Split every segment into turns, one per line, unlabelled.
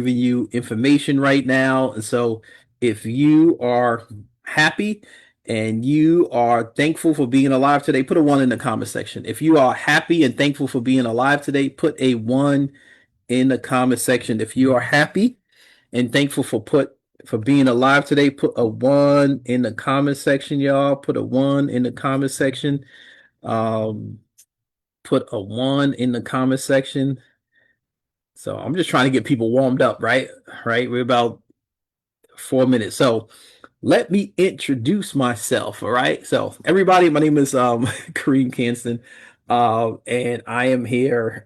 giving you information right now. And so if you are happy and you are thankful for being alive today, put a one in the comment section. If you are happy and thankful for being alive today, put a one in the comment section. If you are happy and thankful for being alive today, put a one in the comment section, y'all. Put a one in the comment section. Um, put a one in the comment section. So I'm just trying to get people warmed up, right? Right. We're about 4 minutes. So let me introduce myself. All right. So everybody, my name is Kareem Canston. And I am here.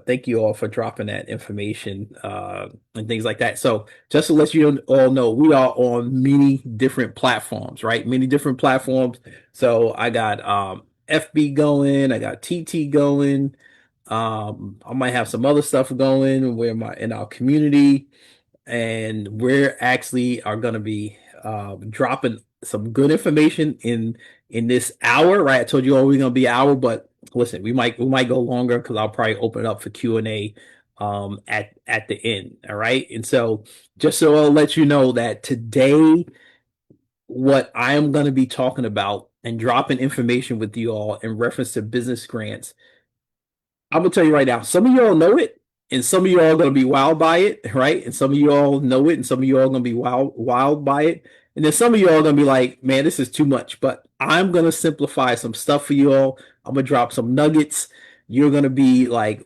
Thank you all for dropping that information and things like that. So just to let you all know, we are on many different platforms, right? Many different platforms. So I got FB going, I got TT going. I might have some other stuff going where my in our community, and we're actually are going to be dropping some good information in this hour. Right, I told you all we're going to be an hour, but listen, we might go longer because I'll probably open it up for Q&A at the end. All right, and so just so I'll let you know that today what I am going to be talking about and dropping information with you all in reference to business grants. I'm gonna tell you right now, some of y'all know it, and some of y'all are gonna be wild by it, right? And some of y'all know it, and some of y'all are gonna be wild by it. And then some of y'all are gonna be like, man, this is too much. But I'm gonna simplify some stuff for y'all. I'm gonna drop some nuggets. You're gonna be like,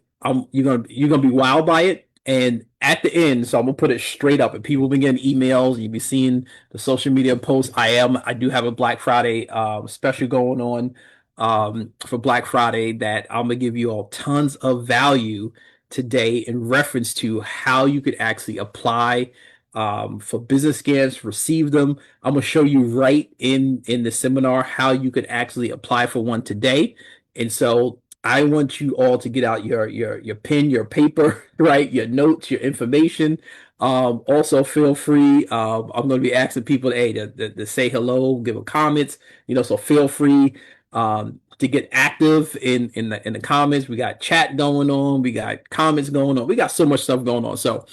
you're gonna be wild by it. And at the end, so I'm gonna put it straight up. And people been getting emails, you'll be seeing the social media posts. I do have a Black Friday special going on for Black Friday that I'm gonna give you all tons of value today in reference to how you could actually apply for business grants, receive them. I'm gonna show you right in the seminar how you could actually apply for one today. And so I want you all to get out your pen, your paper, right, your notes, your information. Also feel free. I'm going to be asking people, hey, to say hello, give a comments, so feel free to get active in the comments. We got chat going on, we got comments going on, we got so much stuff going on. So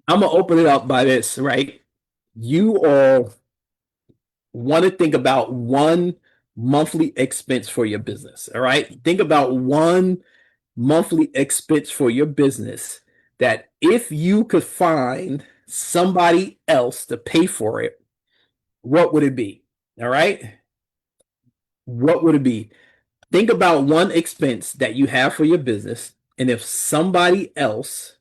I'm gonna open it up by this, right? You all want to think about one monthly expense for your business. All right. Think about one monthly expense for your business that if you could find somebody else to pay for it, what would it be? All right. What would it be? Think about one expense that you have for your business, and if somebody else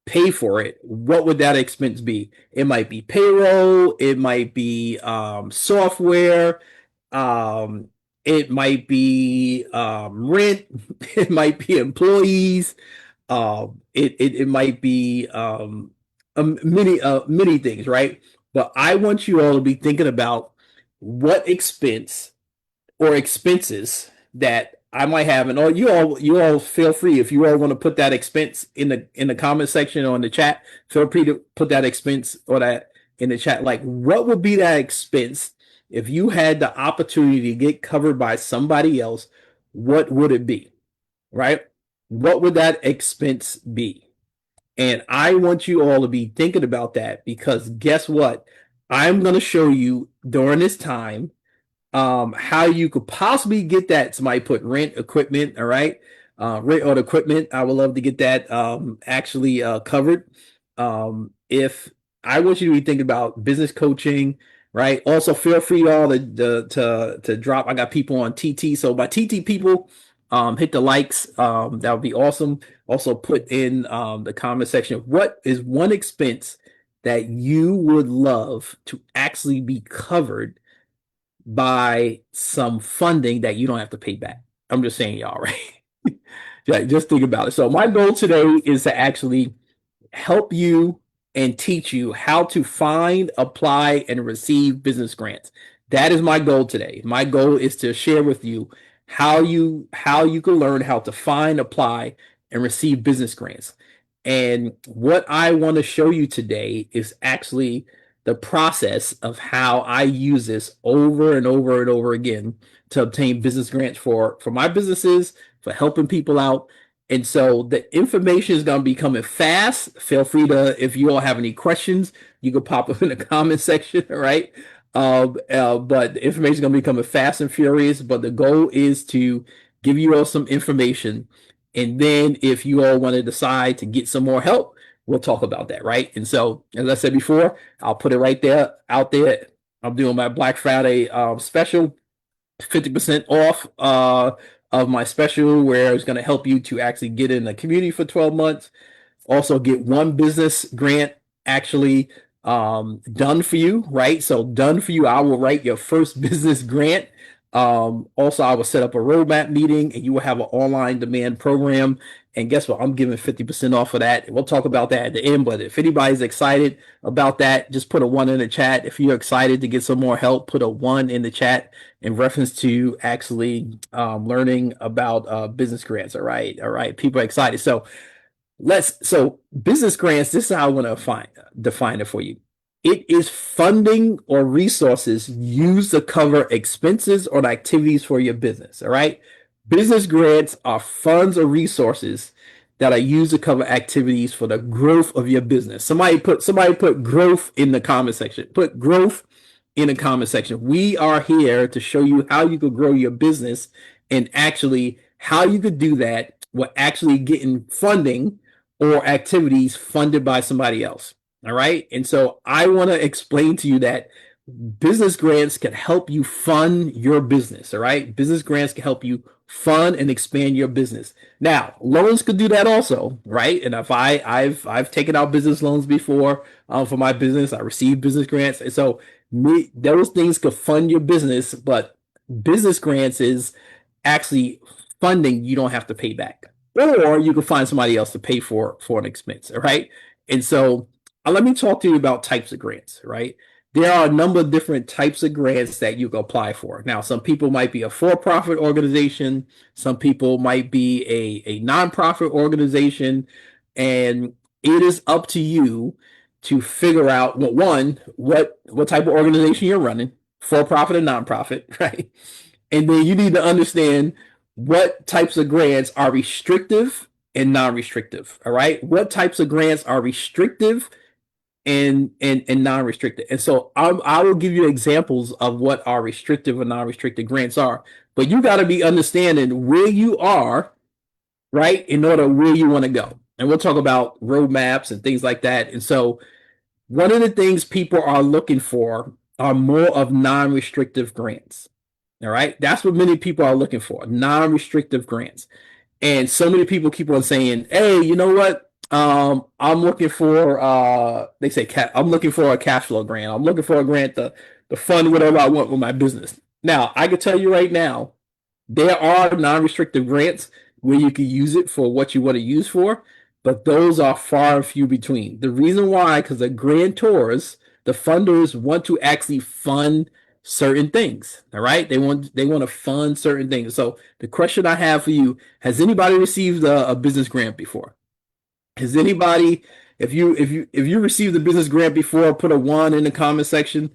pay for it, what would that expense be? It might be payroll, it might be software, um, it might be rent, it might be employees, it might be many things, right? But I want you all to be thinking about what expense or expenses that I might have, and you all feel free if you all want to put that expense in the comment section or in the chat. Feel free to put that expense or that in the chat. Like, what would be that expense if you had the opportunity to get covered by somebody else? What would it be? Right? What would that expense be? And I want you all to be thinking about that because guess what? I'm going to show you during this time how you could possibly get that. Somebody put rent equipment, all right? Rent or equipment. I would love to get that actually covered. If I want you to be thinking about business coaching, right? Also, feel free all to drop. I got people on TT, so my TT people, hit the likes. That would be awesome. Also, put in the comment section what is one expense that you would love to actually be covered by some funding that you don't have to pay back. I'm just saying, y'all, right? Yeah, just think about it. So my goal today is to actually help you and teach you how to find, apply, and receive business grants. That is my goal today. My goal is to share with you how you can learn how to find, apply, and receive business grants. And what I want to show you today is actually the process of how I use this over and over and over again to obtain business grants for my businesses, for helping people out. And so the information is going to be coming fast. Feel free to, if you all have any questions, you can pop them in the comment section, right? But the information is going to be coming fast and furious. But the goal is to give you all some information. And then if you all want to decide to get some more help, we'll talk about that, right? And so, as I said before, I'll put it right there out there. I'm doing my Black Friday special, 50% off of my special, where it's going to help you to actually get in the community for 12 months. Also get one business grant actually done for you, right? So done for you. I will write your first business grant. Also, I will set up a roadmap meeting and you will have an online demand program. And guess what? I'm giving 50% off of that. We'll talk about that at the end. But if anybody's excited about that, just put a one in the chat. If you're excited to get some more help, put a one in the chat in reference to actually learning about business grants. All right. All right. People are excited. So business grants, this is how I want to define it for you. It is funding or resources used to cover expenses or activities for your business. All right. Business grants are funds or resources that are used to cover activities for the growth of your business. Somebody put growth in the comment section. Put growth in the comment section. We are here to show you how you could grow your business and actually how you could do that with actually getting funding or activities funded by somebody else. All right. And so I want to explain to you that business grants can help you fund your business. All right. Business grants can help you fund and expand your business. Now, loans could do that also, right? And if I've taken out business loans before for my business, I received business grants. And so those things could fund your business, but business grants is actually funding you don't have to pay back, or you can find somebody else to pay for an expense. All right. And so let me talk to you about types of grants, right? There are a number of different types of grants that you can apply for. Now, some people might be a for-profit organization. Some people might be a nonprofit organization. And it is up to you to figure out, well, one, what type of organization you're running, for-profit or nonprofit, right? And then you need to understand what types of grants are restrictive and non-restrictive. All right. What types of grants are restrictive and non-restricted. And so I will give you examples of what our restrictive and non-restricted grants are. But you got to be understanding where you are, right, in order where you want to go. And we'll talk about roadmaps and things like that. And so one of the things people are looking for are more of non-restrictive grants. All right. That's what many people are looking for, non-restrictive grants. And so many people keep on saying, hey, you know what? I'm looking for they say I'm looking for a cash flow grant. I'm looking for a grant to fund whatever I want with my business. Now, I can tell you right now, there are non-restrictive grants where you can use it for what you want to use for, but those are far and few between. The reason why, because the grantors, the funders want to actually fund certain things. All right. They want to fund certain things. So the question I have for you, has anybody received a business grant before? Has anybody, if you received a business grant before, put a one in the comment section.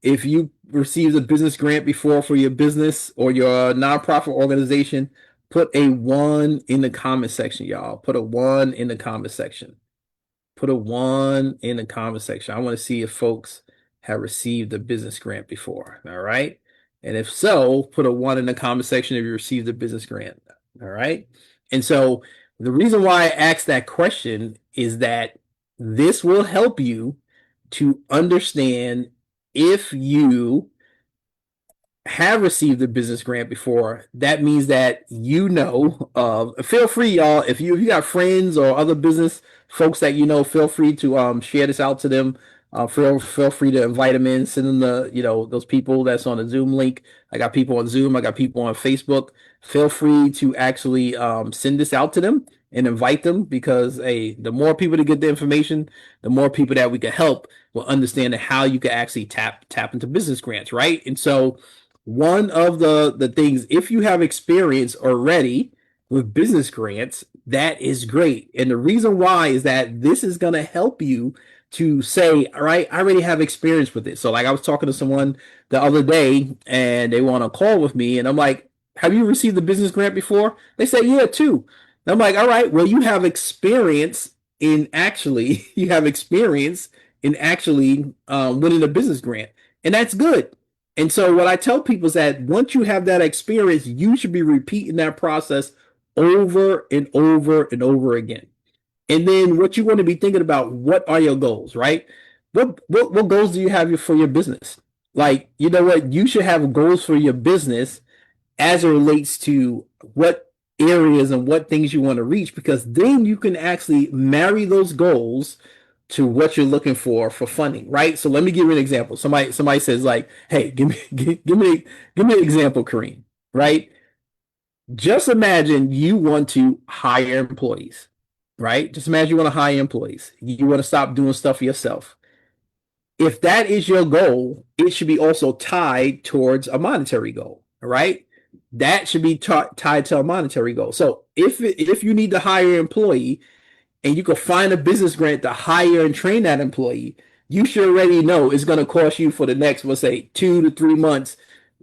If you received a business grant before for your business or your nonprofit organization, put a one in the comment section, y'all. Put a one in the comment section. Put a one in the comment section. I want to see if folks have received a business grant before. All right. And if so, put a one in the comment section if you received a business grant. All right. And so the reason why I asked that question is that this will help you to understand if you have received a business grant before. That means that you know of. Feel free, y'all. If you got friends or other business folks that you know, feel free to share this out to them. Feel free to invite them in, send them those people that's on the Zoom link. I got people on Zoom. I got people on Facebook. Feel free to actually send this out to them and invite them, because the more people to get the information, the more people that we can help will understand how you can actually tap into business grants, right? And so one of the things, if you have experience already with business grants, that is great. And the reason why is that this is going to help you to say, all right, I already have experience with it. So like I was talking to someone the other day and they want to call with me and I'm like, have you received a business grant before? They say, yeah, too. I'm like, all right, well, you have experience in actually, you have experience in actually winning a business grant, and that's good. And so, what I tell people is that once you have that experience, you should be repeating that process over and over and over again. And then, what you want to be thinking about, what are your goals, right? What goals do you have for your business? Like, you know what? You should have goals for your business as it relates to what areas and what things you want to reach, because then you can actually marry those goals to what you're looking for funding, right? So let me give you an example. Somebody says like, "Hey, give me an example, Kareem." Right? Just imagine you want to hire employees, right? Just imagine you want to hire employees. You want to stop doing stuff yourself. If that is your goal, it should be also tied towards a monetary goal, right? That should be tied to a monetary goal. So if you need to hire an employee and you can find a business grant to hire and train that employee, you should already know it's going to cost you for the next, let's say, 2 to 3 months.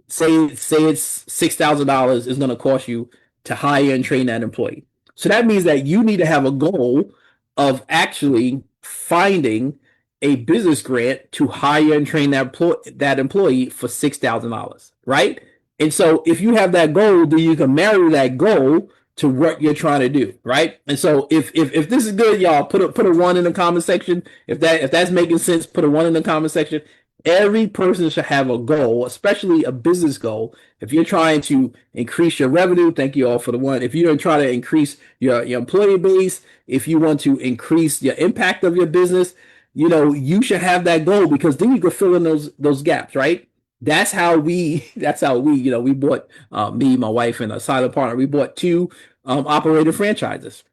Say it's $6,000 is going to cost you to hire and train that employee. So that means that you need to have a goal of actually finding a business grant to hire and train that employee for $6,000, right? And so if you have that goal, then you can marry that goal to what you're trying to do, right? And so if this is good, y'all, put a one in the comment section. If that's making sense, put a one in the comment section. Every person should have a goal, especially a business goal. If you're trying to increase your revenue, thank you all for the one. If you're trying to increase your employee base, if you want to increase your impact of your business, you should have that goal, because then you can fill in those gaps, right? That's how we we bought, me, my wife, and a silent partner. We bought two operator franchises.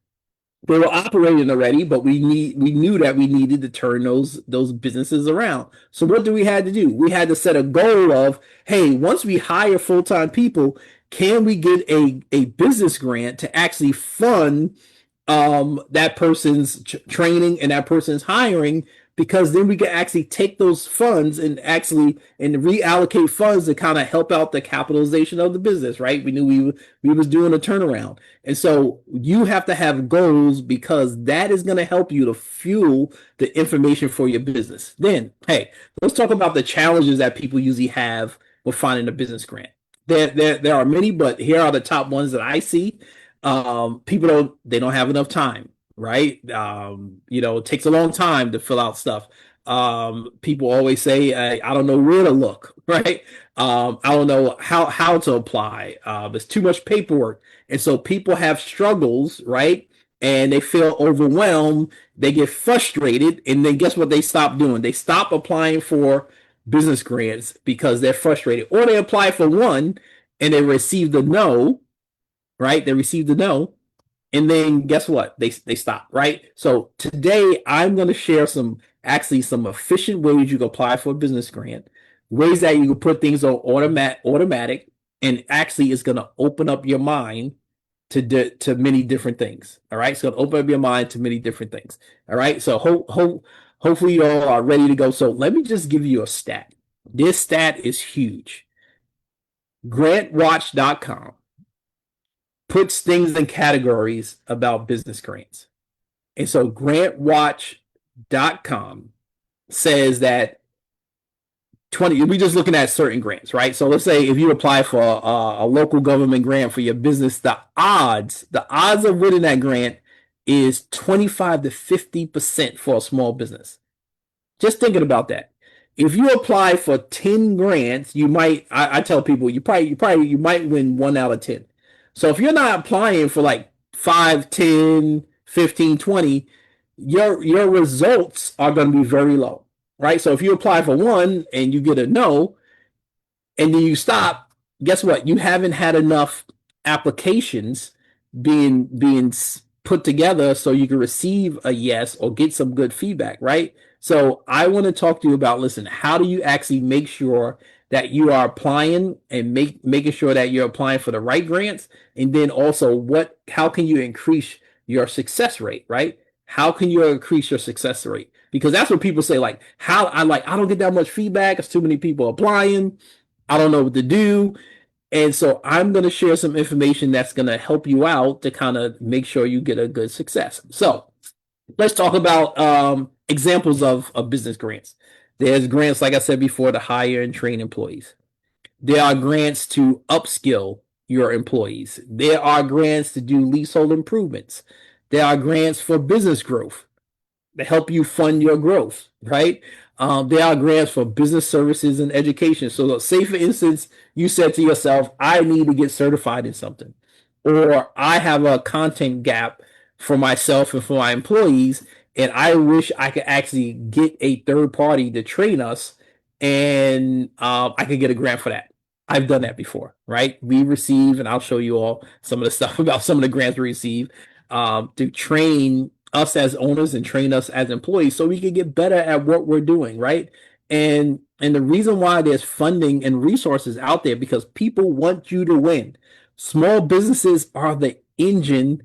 They were operating already, but we knew that we needed to turn those businesses around. So what do we had to do? We had to set a goal of, hey, once we hire full-time people, can we get a business grant to actually fund that person's training and that person's hiring, because then we can actually take those funds and reallocate funds to kind of help out the capitalization of the business, right? We knew we was doing a turnaround. And so you have to have goals, because that is going to help you to fuel the information for your business. Then, hey, let's talk about the challenges that people usually have with finding a business grant. There are many, but here are the top ones that I see. People don't have enough time, right? It takes a long time to fill out stuff. People always say, I don't know where to look, right? I don't know how to apply. There's too much paperwork. And so people have struggles, right? And they feel overwhelmed. They get frustrated. And then guess what they stop doing? They stop applying for business grants because they're frustrated. Or they apply for one and they receive the no, right? They receive the no, and then guess what? They stop, right? So today I'm going to share some efficient ways you can apply for a business grant, ways that you can put things on automatic, and actually it's going to open up your mind to many different things. All right, so open up your mind to many different things. All right, so hopefully you all are ready to go. So let me just give you a stat. This stat is huge. Grantwatch.com puts things in categories about business grants. And so grantwatch.com says that we're just looking at certain grants, right? So let's say if you apply for a local government grant for your business, the odds of winning that grant is 25 to 50% for a small business. Just thinking about that. If you apply for 10 grants, I tell people you might win 1 out of 10. So if you're not applying for like 5, 10, 15, 20, your results are going to be very low, right? So if you apply for one and you get a no, and then you stop, guess what? You haven't had enough applications being put together so you can receive a yes or get some good feedback, right? So I want to talk to you about, listen, how do you actually make sure that you are applying and making sure that you're applying for the right grants? And then also how can you increase your success rate, right? How can you increase your success rate? Because that's what people say, like, I don't get that much feedback. It's too many people applying. I don't know what to do. And so I'm going to share some information that's going to help you out to kind of make sure you get a good success. So let's talk about examples of business grants. There's grants, like I said before, to hire and train employees. There are grants to upskill your employees. There are grants to do leasehold improvements. There are grants for business growth to help you fund your growth, right? There are grants for business services and education. So, say for instance, you said to yourself, I need to get certified in something, or I have a content gap for myself and for my employees, and I wish I could actually get a third party to train us, and I could get a grant for that. I've done that before, right? We receive, and I'll show you all some of the stuff about some of the grants we receive to train us as owners and train us as employees so we can get better at what we're doing, right? And the reason why there's funding and resources out there because people want you to win. Small businesses are the engine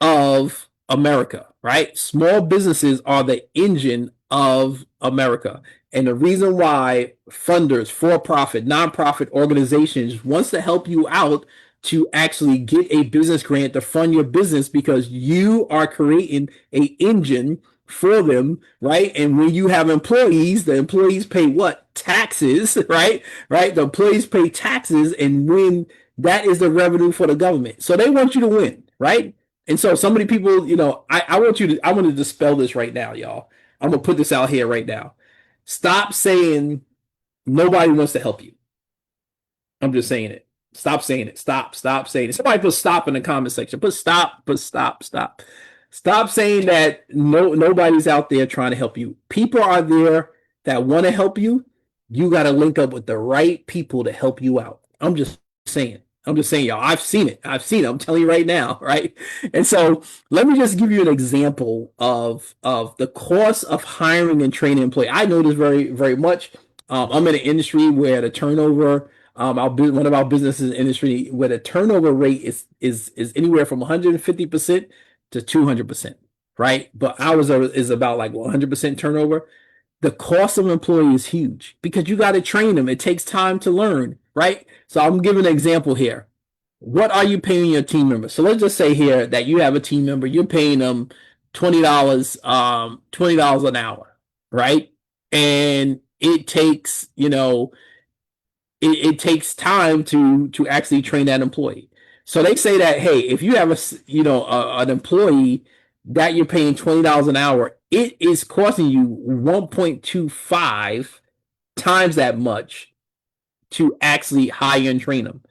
of America, right? Small businesses are the engine of America. And the reason why funders, for-profit, nonprofit organizations wants to help you out to actually get a business grant to fund your business because you are creating a engine for them, right? And when you have employees, the employees pay what? Taxes, right? Right? The employees pay taxes, and when that is the revenue for the government. So they want you to win, right? And so so many people, I want to dispel this right now, y'all. I'm gonna put this out here right now. Stop saying nobody wants to help you. I'm just saying it. Stop saying it. Stop saying it. Somebody put stop in the comment section. Put stop. Stop saying that nobody's out there trying to help you. People are there that want to help you. You got to link up with the right people to help you out. I'm just saying, y'all. I've seen it. I'm telling you right now, right? And so let me just give you an example of the cost of hiring and training employees. I know this very, very much. I'm in an industry where the turnover, one of our businesses industry where the turnover rate is anywhere from 150% to 200%, right? But ours is about like 100% turnover. The cost of an employee is huge because you got to train them. It takes time to learn, right? So I'm giving an example here. What are you paying your team members? So let's just say here that you have a team member, you're paying them $20, $20 an hour, right? And it takes, it takes time to actually train that employee. So they say that, hey, if you have an employee that you're paying $20 an hour, it is costing you 1.25 times that much to actually hire and train them.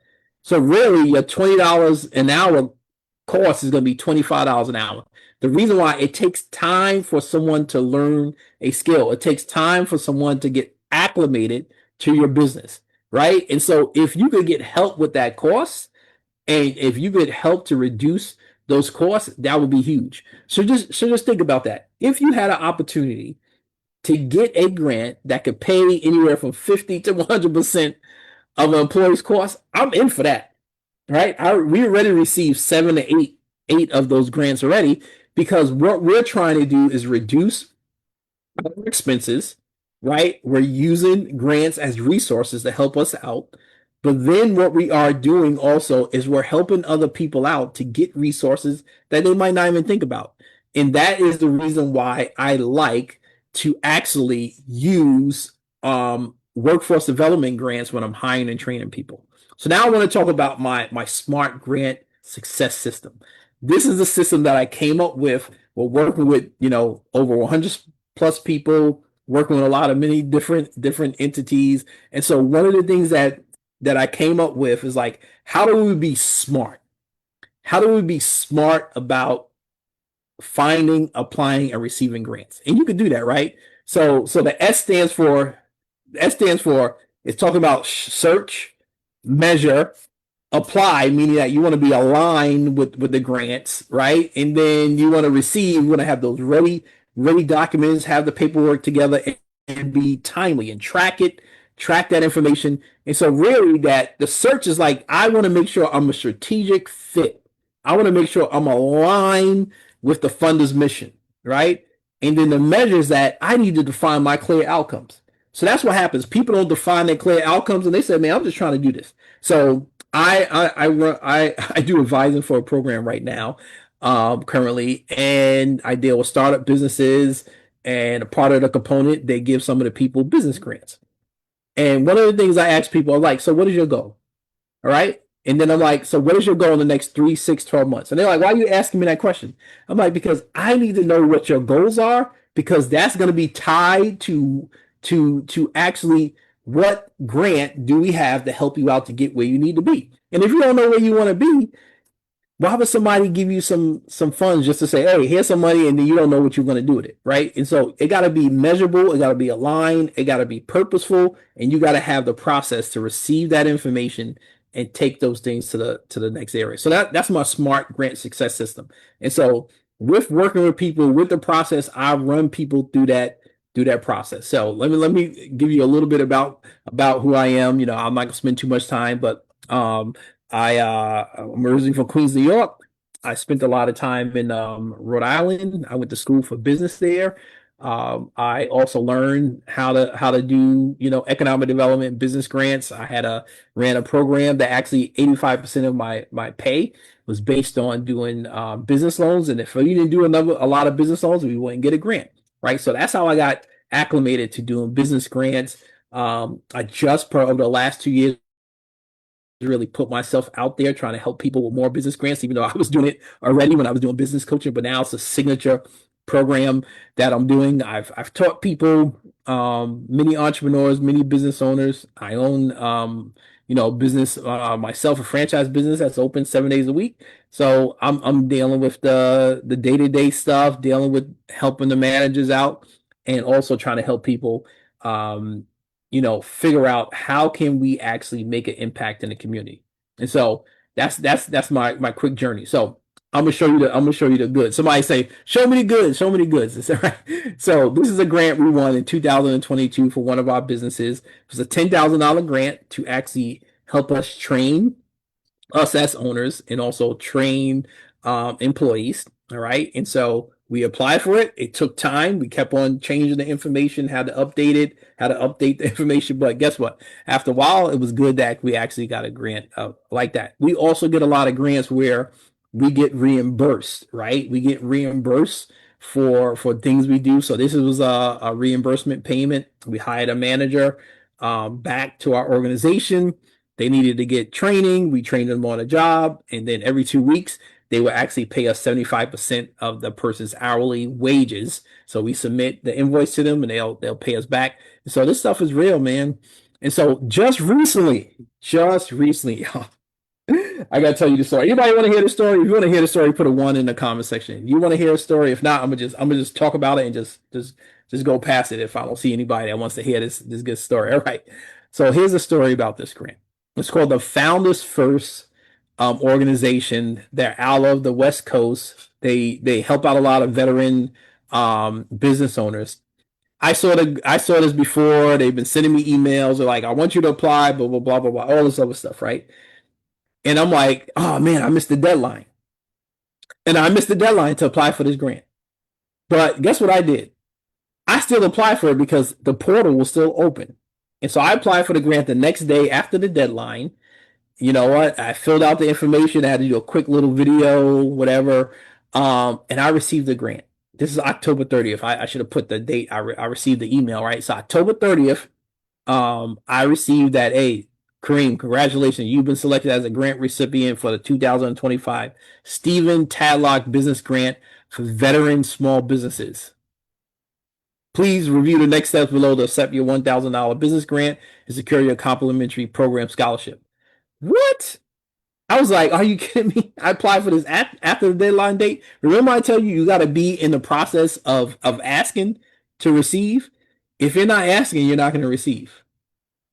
So really, your $20 an hour cost is going to be $25 an hour. The reason why it takes time for someone to learn a skill, it takes time for someone to get acclimated to your business, right? And so if you could get help with that cost, and if you could help to reduce those costs, that would be huge. So just think about that. If you had an opportunity to get a grant that could pay anywhere from 50 to 100% of an employee's cost, I'm in for that, right? We already received 7 to 8 of those grants already because what we're trying to do is reduce our expenses, right? We're using grants as resources to help us out. But then what we are doing also is we're helping other people out to get resources that they might not even think about. And that is the reason why I like to actually use workforce development grants when I'm hiring and training people. So now I want to talk about my smart grant success system. This is a system that I came up with. We're working with, over 100 plus people, working with a lot of many different entities. And so one of the things that I came up with is like, how do we be smart? How do we be smart about finding, applying, and receiving grants? And you can do that, right? So the S stands for it's talking about search, measure, apply, meaning that you want to be aligned with the grants, right? And then you want to receive, you want to have those ready documents, have the paperwork together, and be timely and track that information. And so really that the search is like, I want to make sure I'm a strategic fit. I want to make sure I'm aligned with the funder's mission, right? And then the measures that I need to define my clear outcomes. So that's what happens. People don't define their clear outcomes and they say, man, I'm just trying to do this. So I do advising for a program right now, currently, and I deal with startup businesses. And a part of the component, they give some of the people business grants. And one of the things I ask people, are like, so what is your goal? All right. And then I'm like, so what is your goal in the next 3, 6, 12 months? And they're like, why are you asking me that question? I'm like, because I need to know what your goals are, because that's going to be tied to actually what grant do we have to help you out to get where you need to be. And if you don't know where you want to be, why would somebody give you some funds just to say, hey, here's some money, and then you don't know what you're going to do with it, right? And so it got to be measurable, it got to be aligned, it got to be purposeful, and you got to have the process to receive that information and take those things to the next area. So that's my smart grant success system. And so with working with people with the process, I run people through that process. So let me give you a little bit about who I am. You know, I'm not gonna spend too much time, but I'm originally from Queens, New York. I spent a lot of time in Rhode Island. I went to school for business there. I also learned how to do, you know, economic development business grants. I had a ran a program that actually 85% of my pay was based on doing business loans. And if you didn't do a lot of business loans, we wouldn't get a grant, right? So that's how I got acclimated to doing business grants. I just over the last 2 years really put myself out there trying to help people with more business grants, even though I was doing it already when I was doing business coaching, but now it's a signature program that I'm doing. I've taught people, many entrepreneurs, many business owners. I own, you know, business, myself, a franchise business that's open 7 days a week. So I'm dealing with the day-to-day stuff, dealing with helping the managers out, and also trying to help people, um, you know, figure out how can we actually make an impact in the community. And so that's my quick journey. So I'm gonna show you the good. Somebody say, show me the good, show me the goods. Is that right? So this is a grant we won in 2022 for one of our businesses. It was a $10,000 grant to actually help us train us as owners and also train employees. All right. And so we applied for it. It took time. We kept on changing the information, how to update it, how to update the information. But guess what? After a while, it was good that we actually got a grant like that. We also get a lot of grants where we get reimbursed, right? We get reimbursed for things we do. So this was a reimbursement payment. We hired a manager back to our organization. They needed to get training. We trained them on a job. And then every 2 weeks, they will actually pay us 75% of the person's hourly wages. So we submit the invoice to them and they'll pay us back. And so this stuff is real, man. And so just recently, I gotta tell you the story. Anybody want to hear the story? If you want to hear the story, put a one in the comment section. You want to hear a story? If not, I'm gonna just talk about it and just go past it if I don't see anybody that wants to hear this good story. All right. So here's a story about this grant. It's called the Founders First organization. They're out of the West Coast. They help out a lot of veteran business owners. I saw this before. They've been sending me emails. They're like, I want you to apply, blah blah blah blah blah, all this other stuff, right? And I'm like, oh man, I missed the deadline. And I missed the deadline to apply for this grant. But guess what I did? I still applied for it because the portal was still open. And so I applied for the grant the next day after the deadline. You know what? I filled out the information. I had to do a quick little video, whatever. And I received the grant. This is October 30th. I should have put the date. I received the email, right? So October 30th, I received that. Hey, Kareem, congratulations. You've been selected as a grant recipient for the 2025 Stephen Tadlock Business Grant for Veteran Small Businesses. Please review the next steps below to accept your $1,000 business grant and secure your complimentary program scholarship. What? I was like, are you kidding me? I applied for this after the deadline date. Remember, I tell you, you got to be in the process of asking to receive. If you're not asking, you're not going to receive,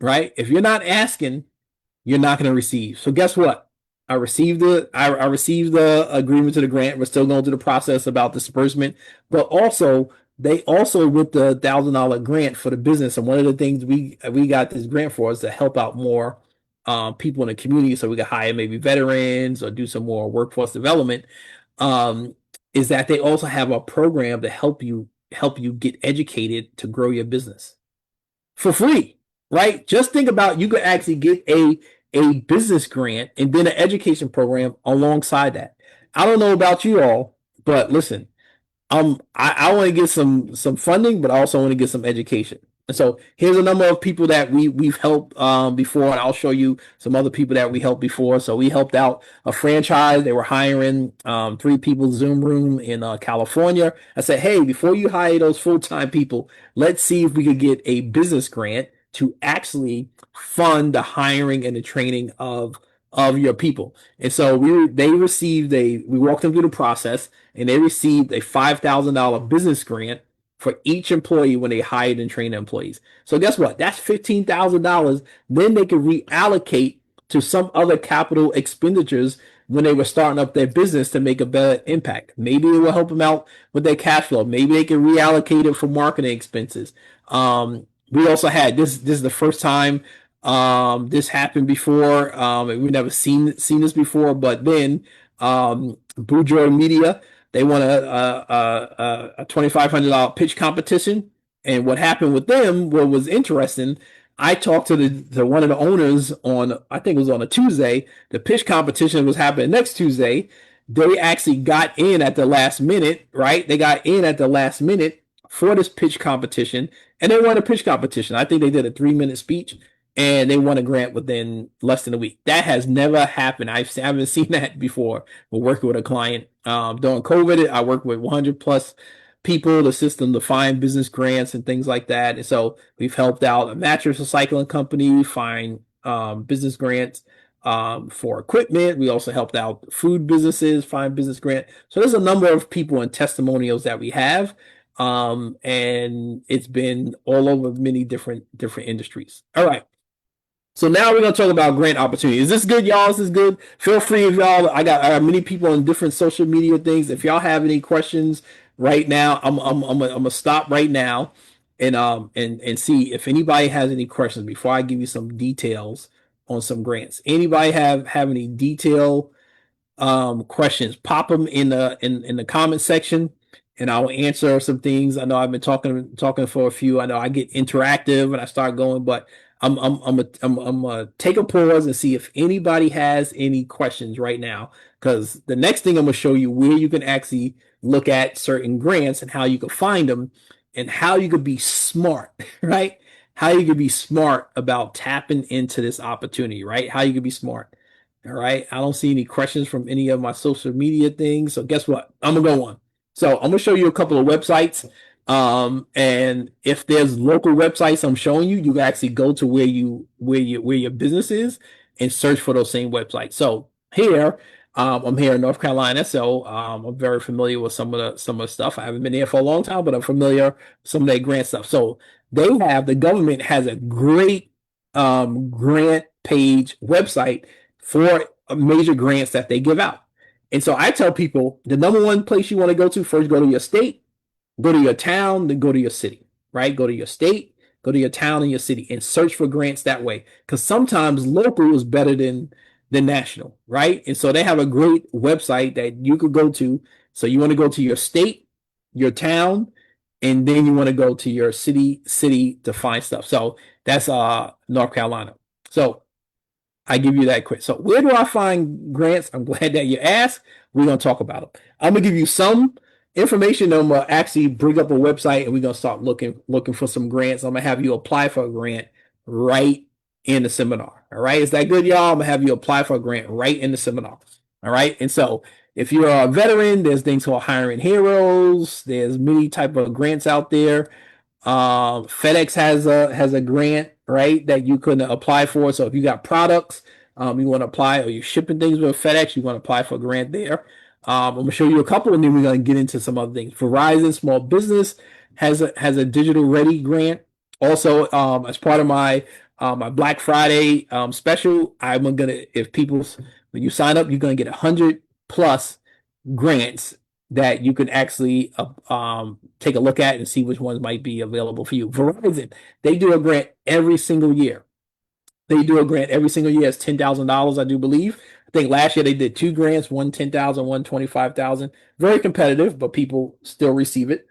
right? If you're not asking, you're not going to receive. So guess what? I received the agreement to the grant. We're still going through the process about disbursement, but also they also with the $1,000 grant for the business. And one of the things we got this grant for is to help out more people in the community, so we can hire maybe veterans or do some more workforce development. Um, is that they also have a program to help you get educated to grow your business for free, right? Just think about you could actually get a business grant and then an education program alongside that. I don't know about you all, but listen, I want to get some funding, but I also want to get some education. And so here's a number of people that we've helped before, and I'll show you some other people that we helped before. So we helped out a franchise. They were hiring 3 people Zoom room in California. I said, hey, before you hire those full-time people, let's see if we could get a business grant to actually fund the hiring and the training of your people. And so we walked them through the process, and they received a $5,000 business grant for each employee when they hired and trained employees. So guess what? That's $15,000. Then they can reallocate to some other capital expenditures when they were starting up their business to make a better impact. Maybe it will help them out with their cash flow. Maybe they can reallocate it for marketing expenses. We also had this. This is the first time this happened before. We've never seen this before. But then Boudreaux Media, they won a $2,500 pitch competition. And what happened with them, what was interesting, I talked to one of the owners on, I think it was on a Tuesday. The pitch competition was happening next Tuesday. They actually got in at the last minute, right? They got in at the last minute for this pitch competition, and they won a pitch competition. I think they did a 3-minute speech, and they won a grant within less than a week. That has never happened. I haven't seen that before. We're working with a client during COVID. I worked with 100 plus people, the system to find business grants and things like that. And so we've helped out a mattress recycling company find business grants for equipment. We also helped out food businesses find business grant. So there's a number of people and testimonials that we have. And it's been all over many different industries. All right. So now we're gonna talk about grant opportunities. Is this good, y'all? Is this good? Feel free if y'all. I got many people on different social media things. If y'all have any questions right now, I'm gonna stop right now and see if anybody has any questions before I give you some details on some grants. Anybody have any detail questions? Pop them in the comment section, and I'll answer some things. I know I've been talking for a few. I know I get interactive and I start going, but I'm gonna take a pause and see if anybody has any questions right now, because the next thing I'm gonna show you where you can actually look at certain grants and how you can find them and how you could be smart, right? How you could be smart about tapping into this opportunity, right? How you could be smart. All right. I don't see any questions from any of my social media things. So guess what? I'm gonna go on. So I'm gonna show you a couple of websites. And if there's local websites I'm showing you, you can actually go to where your business is and search for those same websites. So here, I'm here in North Carolina, so I'm very familiar with some of the stuff. I haven't been here for a long time, but I'm familiar with some of their grant stuff. So the government has a great grant page website for major grants that they give out. And so I tell people the number one place you want to go to first, go to your state, go to your town, then go to your city, right? Go to your state, go to your town and your city and search for grants that way. Because sometimes local is better than national, right? And so they have a great website that you could go to. So you want to go to your state, your town, and then you want to go to your city to find stuff. So that's North Carolina. So I give you that quick. So where do I find grants? I'm glad that you asked. We're going to talk about them. I'm going to give you some information. I'm going to actually bring up a website and we're going to start looking for some grants. I'm going to have you apply for a grant right in the seminar. All right. Is that good, y'all? I'm going to have you apply for a grant right in the seminar. All right. And so if you're a veteran, there's things called Hiring Heroes. There's many type of grants out there. FedEx has a grant, right, that you can apply for. So if you got products, you want to apply, or you're shipping things with FedEx, you want to apply for a grant there. I'm gonna show you a couple, and then we're gonna get into some other things. Verizon Small Business has a digital ready grant. Also, as part of my Black Friday special, I'm gonna when you sign up, you're gonna get 100+ grants that you can actually take a look at and see which ones might be available for you. Verizon, they do a grant every single year. They do a grant every single year. It's $10,000, I do believe. I think last year they did 2 grants, one 10,000, one 25,000. Very competitive, but people still receive it.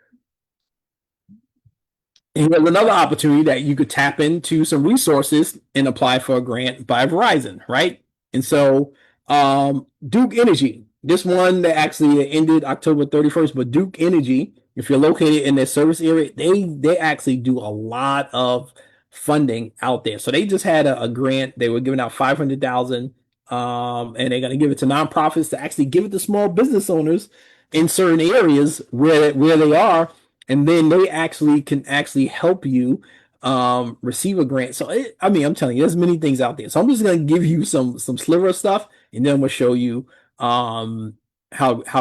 And here's another opportunity that you could tap into some resources and apply for a grant by Verizon, right? And so, Duke Energy, this one that actually ended October 31st, but Duke Energy, if you're located in their service area, they actually do a lot of funding out there. So they just had a grant. They were giving out 500,000, and they're going to give it to nonprofits to actually give it to small business owners in certain areas where they are, and then they actually can actually help you receive a grant. So I mean, I'm telling you, there's many things out there. So I'm just gonna give you some sliver of stuff, and then we'll show you how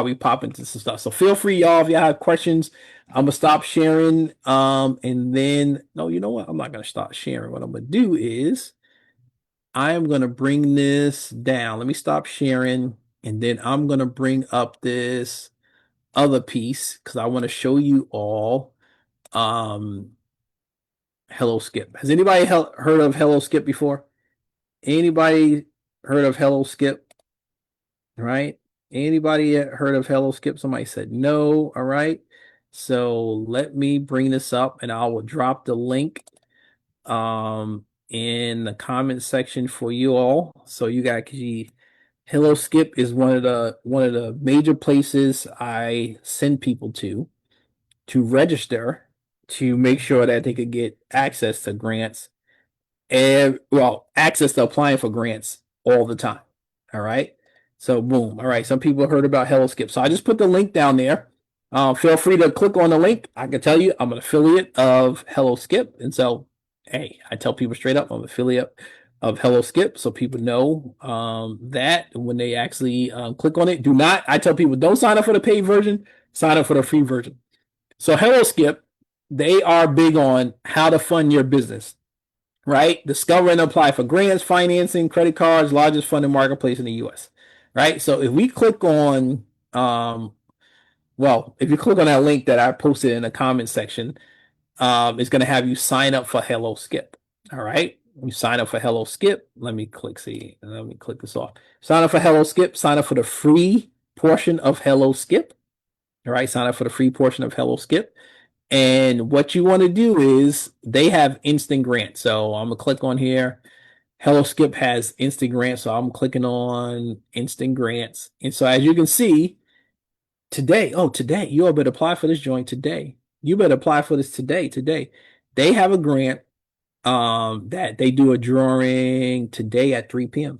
we pop into some stuff. So feel free, y'all, if y'all have questions. I'm gonna stop sharing. And then no, you know what? I'm not gonna stop sharing. What I'm gonna do is I am gonna bring this down. Let me stop sharing, and then I'm gonna bring up this other piece because I want to show you all um Hello Skip. Has anybody heard of Hello Skip before? Anybody heard of Hello Skip? Right? Anybody heard of Hello Skip? Somebody said no. All right. So let me bring this up and I will drop the link in the comment section for you all. So you guys can see Hello Skip is one of the major places I send people to register to make sure that they could get access to grants and well, access to applying for grants all the time. All right. So boom. All right. Some people heard about HelloSkip. So I just put the link down there. Feel free to click on the link. I can tell you I'm an affiliate of HelloSkip. And so, hey, I tell people straight up I'm an affiliate of HelloSkip. So people know that when they actually click on it, I tell people don't sign up for the paid version, sign up for the free version. So HelloSkip, they are big on how to fund your business, right? Discover and apply for grants, financing, credit cards, largest funding marketplace in the US, right? So if we click on, if you click on that link that I posted in the comment section, it's going to have you sign up for Hello Skip. All right. You sign up for Hello Skip. Let me click this off. Sign up for Hello Skip. Sign up for the free portion of Hello Skip. All right. Sign up for the free portion of Hello Skip. And what you want to do is they have instant grants. So I'm gonna click on here. Hello Skip has instant grants. So I'm clicking on instant grants. And so as you can see, today, you all better apply for this joint today. You better apply for this today. They have a grant that they do a drawing today at 3 p.m.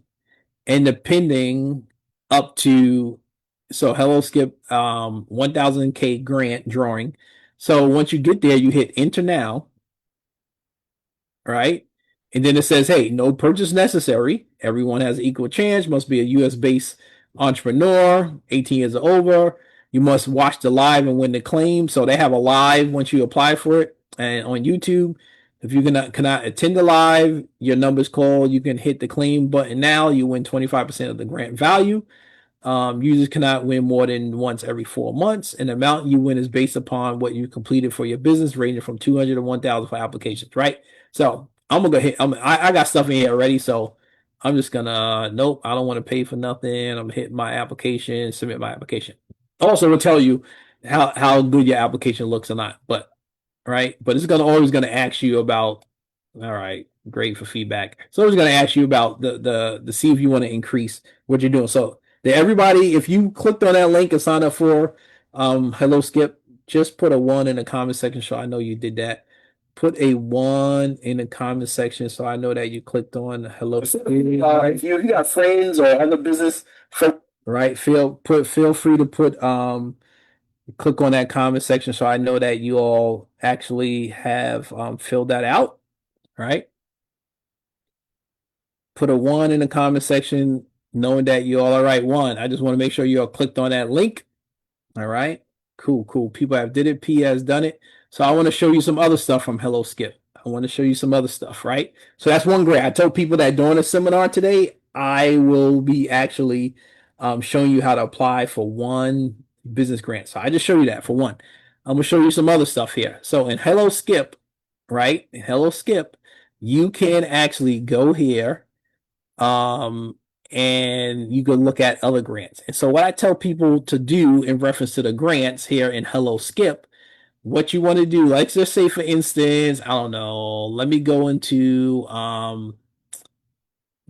And depending up to so Hello Skip 1000K grant drawing. So once you get there, you hit enter now, right? And then it says, hey, no purchase necessary. Everyone has an equal chance, must be a US based entrepreneur, 18 years or over. You must watch the live and win the claim. So they have a live once you apply for it and on YouTube. If you cannot attend the live, your number's called. You can hit the claim button now. You win 25% of the grant value. Users cannot win more than once every 4 months, and the amount you win is based upon what you completed for your business, ranging from 200 to 1,000 for applications. Right. So I'm gonna go hit. I got stuff in here already, so I'm just gonna. Nope, I don't want to pay for nothing. I'm hitting my application, submit my application. Also, will tell you how good your application looks or not. But right, but it's always gonna ask you about. All right, great for feedback. So it's gonna ask you about the see if you want to increase what you're doing. So everybody, if you clicked on that link and signed up for Hello Skip, just put a one in the comment section so I know you did that. Put a one in the comment section so I know that you clicked on Hello Skip. If you got friends or other business, right? Feel free to put click on that comment section so I know that you all actually have filled that out, right? Put a one in the comment section knowing that you all right. One, I just want to make sure you all clicked on that link. All right. Cool. People have did it. P has done it. So I want to show you some other stuff from Hello Skip. I want to show you some other stuff, right? So that's one grant. I told people that during a seminar today, I will be actually showing you how to apply for one business grant. So I just show you that for one. I'm gonna show you some other stuff here. So in Hello Skip, right? In Hello Skip, you can actually go here um, and you can look at other grants. And so what I tell people to do in reference to the grants here in Hello Skip, what you want to do. Let's just say, for instance, I don't know, let me go into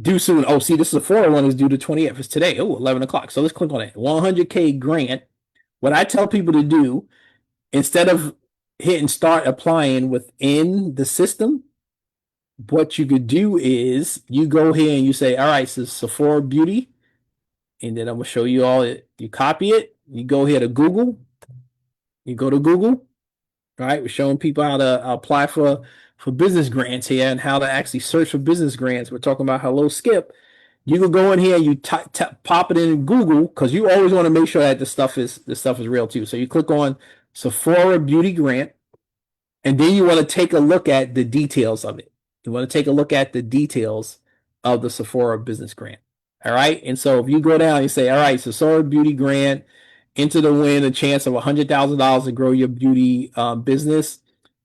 due soon. Oh, see, this is a 401 is due the 20th. It's today. Oh, 11 o'clock. So let's click on it. 100K grant. What I tell people to do, instead of hitting start applying within the system, what you could do is you go here and you say, all right, so Sephora Beauty, and then I'm gonna show you all it. You copy it, you go here to Google, you go to Google, right? We're showing people how to apply for business grants here and how to actually search for business grants. We're talking about Hello Skip. You can go in here and you pop it in Google because you always want to make sure that this stuff is real too. So you click on Sephora Beauty Grant, and then you want to take a look at the details of it. You want to take a look at the details of the Sephora Business Grant. All right. And so if you go down and say, all right, Sephora Beauty Grant, enter to win a chance of $100,000 to grow your beauty business,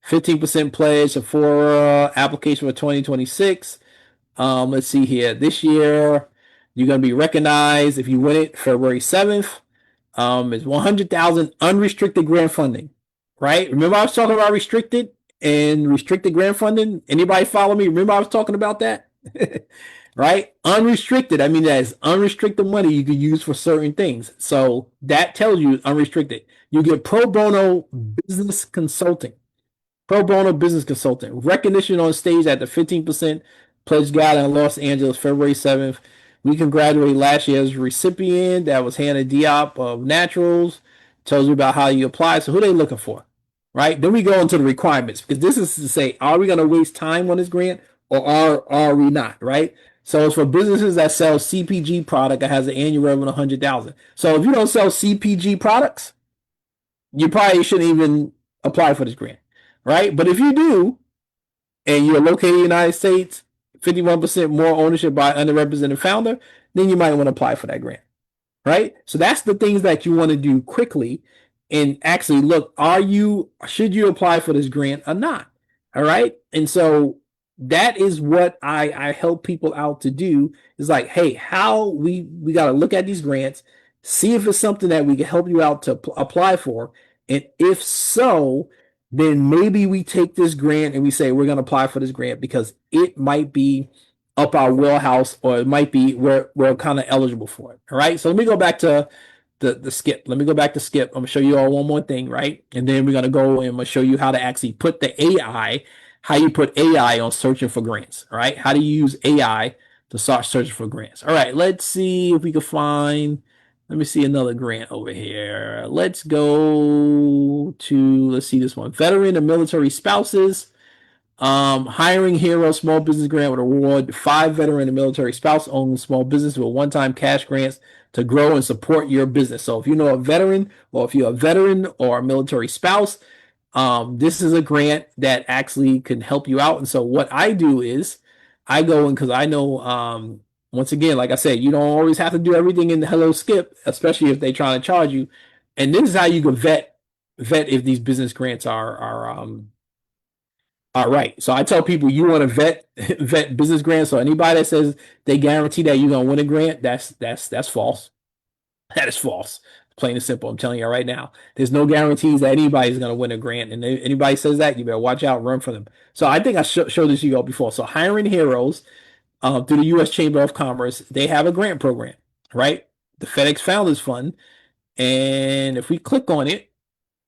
15% pledge, Sephora application for 2026. Let's see here. This year, you're going to be recognized if you win it February 7th. It's 100,000 unrestricted grant funding, right? Remember I was talking about restricted and restricted grant funding? Anybody follow me? Remember I was talking about that? Right? Unrestricted. I mean, that's unrestricted money you could use for certain things. So that tells you unrestricted. You get pro bono business consulting. Pro bono business consultant. Recognition on stage at the 15% pledge gala in Los Angeles, February 7th. We congratulate last year's recipient. That was Hannah Diop of Naturals. Tells you about how you apply. So who they looking for, right? Then we go into the requirements because this is to say, are we going to waste time on this grant or are we not, right? So it's for businesses that sell CPG product that has an annual revenue of 100,000. So if you don't sell CPG products, you probably shouldn't even apply for this grant, right? But if you do, and you're located in the United States, 51% more ownership by underrepresented founder, then you might want to apply for that grant, right? So that's the things that you want to do quickly and actually look, should you apply for this grant or not? All right. And so that is what I help people out to do is like, hey, how we got to look at these grants, see if it's something that we can help you out to apply for. And if so, then maybe we take this grant and we say we're going to apply for this grant because it might be up our wheelhouse or it might be we're kind of eligible for it. All right. So let me go back to the skip. Let me go back to skip. I'm gonna show you all one more thing, right? And then we're gonna go and I'm gonna show you how to actually put the AI, how you put AI on searching for grants. All right. How do you use AI to start searching for grants? All right. Let's see if we can find. Let me see another grant over here. Let's go to, let's see this one. Veteran and military spouses. Hiring Hero Small Business Grant would award 5 veteran and military spouse owned small business with one-time cash grants to grow and support your business. So if you know a veteran or if you're a veteran or a military spouse, this is a grant that actually can help you out. And so what I do is I go in because I know once again, like I said, you don't always have to do everything in the Hello Skip, especially if they try to charge you. And this is how you can vet if these business grants are all right. So I tell people you want to vet business grants. So anybody that says they guarantee that you're gonna win a grant, that's false. That is false. Plain and simple. I'm telling you right now. There's no guarantees that anybody's gonna win a grant. And if anybody says that, you better watch out, run for them. So I think I showed this to you all before. So hiring heroes through the U.S. Chamber of Commerce, they have a grant program, right? The FedEx Founders Fund. And if we click on it,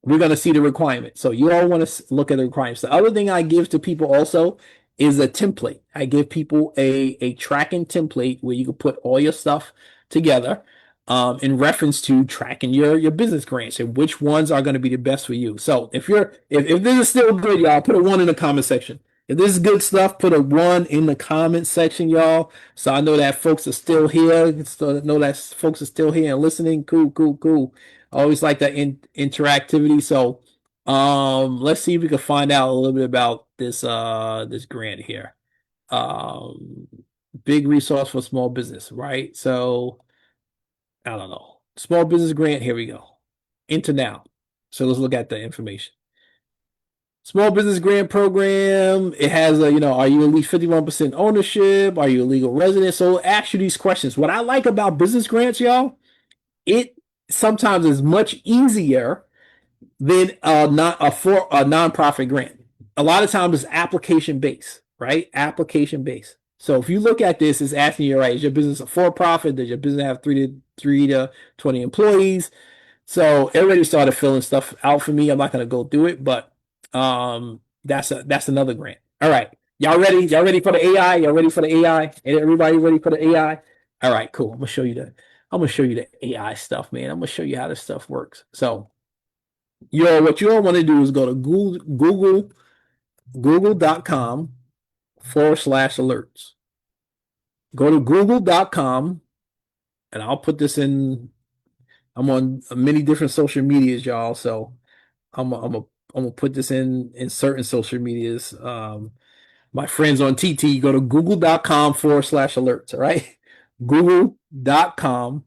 we're going to see the requirements. So you all want to look at the requirements. The other thing I give to people also is a template. I give people a tracking template where you can put all your stuff together in reference to tracking your business grants and which ones are going to be the best for you. So if this is still good, y'all, put a 1 in the comment section. If this is good stuff, put a 1 in the comment section, y'all. So I know that folks are still here. So I know that folks are still here and listening. Cool, cool, cool. I always like that interactivity. So let's see if we can find out a little bit about this grant here. Big resource for small business, right? So I don't know. Small business grant, here we go. Enter now. So let's look at the information. Small business grant program. It has are you at least 51% ownership? Are you a legal resident? So it'll ask you these questions. What I like about business grants, y'all, it sometimes is much easier Then not a for a nonprofit grant. A lot of times it's application based, right? Application based. So if you look at this, it's asking you, right, is your business a for profit? Does your business have three to 20 employees? So everybody started filling stuff out for me. I'm not gonna go through it, but that's another grant. All right. Y'all ready? Y'all ready for the AI? Y'all ready for the AI? Everybody ready for the AI? All right, cool. I'm gonna show you the AI stuff, man. I'm gonna show you how this stuff works. So what you all want to do is go to google.com / alerts. Go to google.com, and I'll put this in. I'm on many different social medias, y'all. So I'm gonna put this in certain social medias. My friends on TT, go to google.com / alerts. All right. Google.com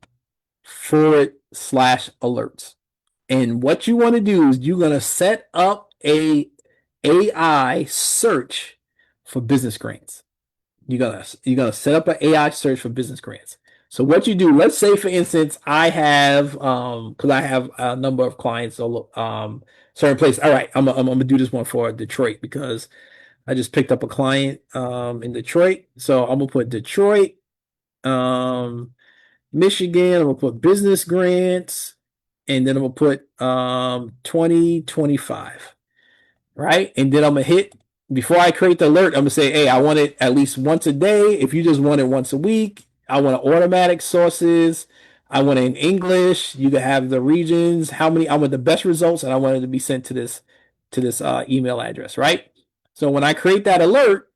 / alerts. And what you want to do is you're gonna set up a AI search for business grants. You're gonna set up an AI search for business grants. So what you do, let's say for instance, I have because I have a number of clients certain places. All right, I'm gonna do this one for Detroit because I just picked up a client in Detroit. So I'm gonna put Detroit, um, Michigan, I'm gonna put business grants, and then I'm gonna put 2025, right? And then I'm gonna hit before I create the alert, I'm gonna say, hey, I want it at least once a day. If you just want it once a week, I want automatic sources. I want it in English. You can have the regions, how many, I want the best results, and I want it to be sent to this email address, right? So when I create that alert,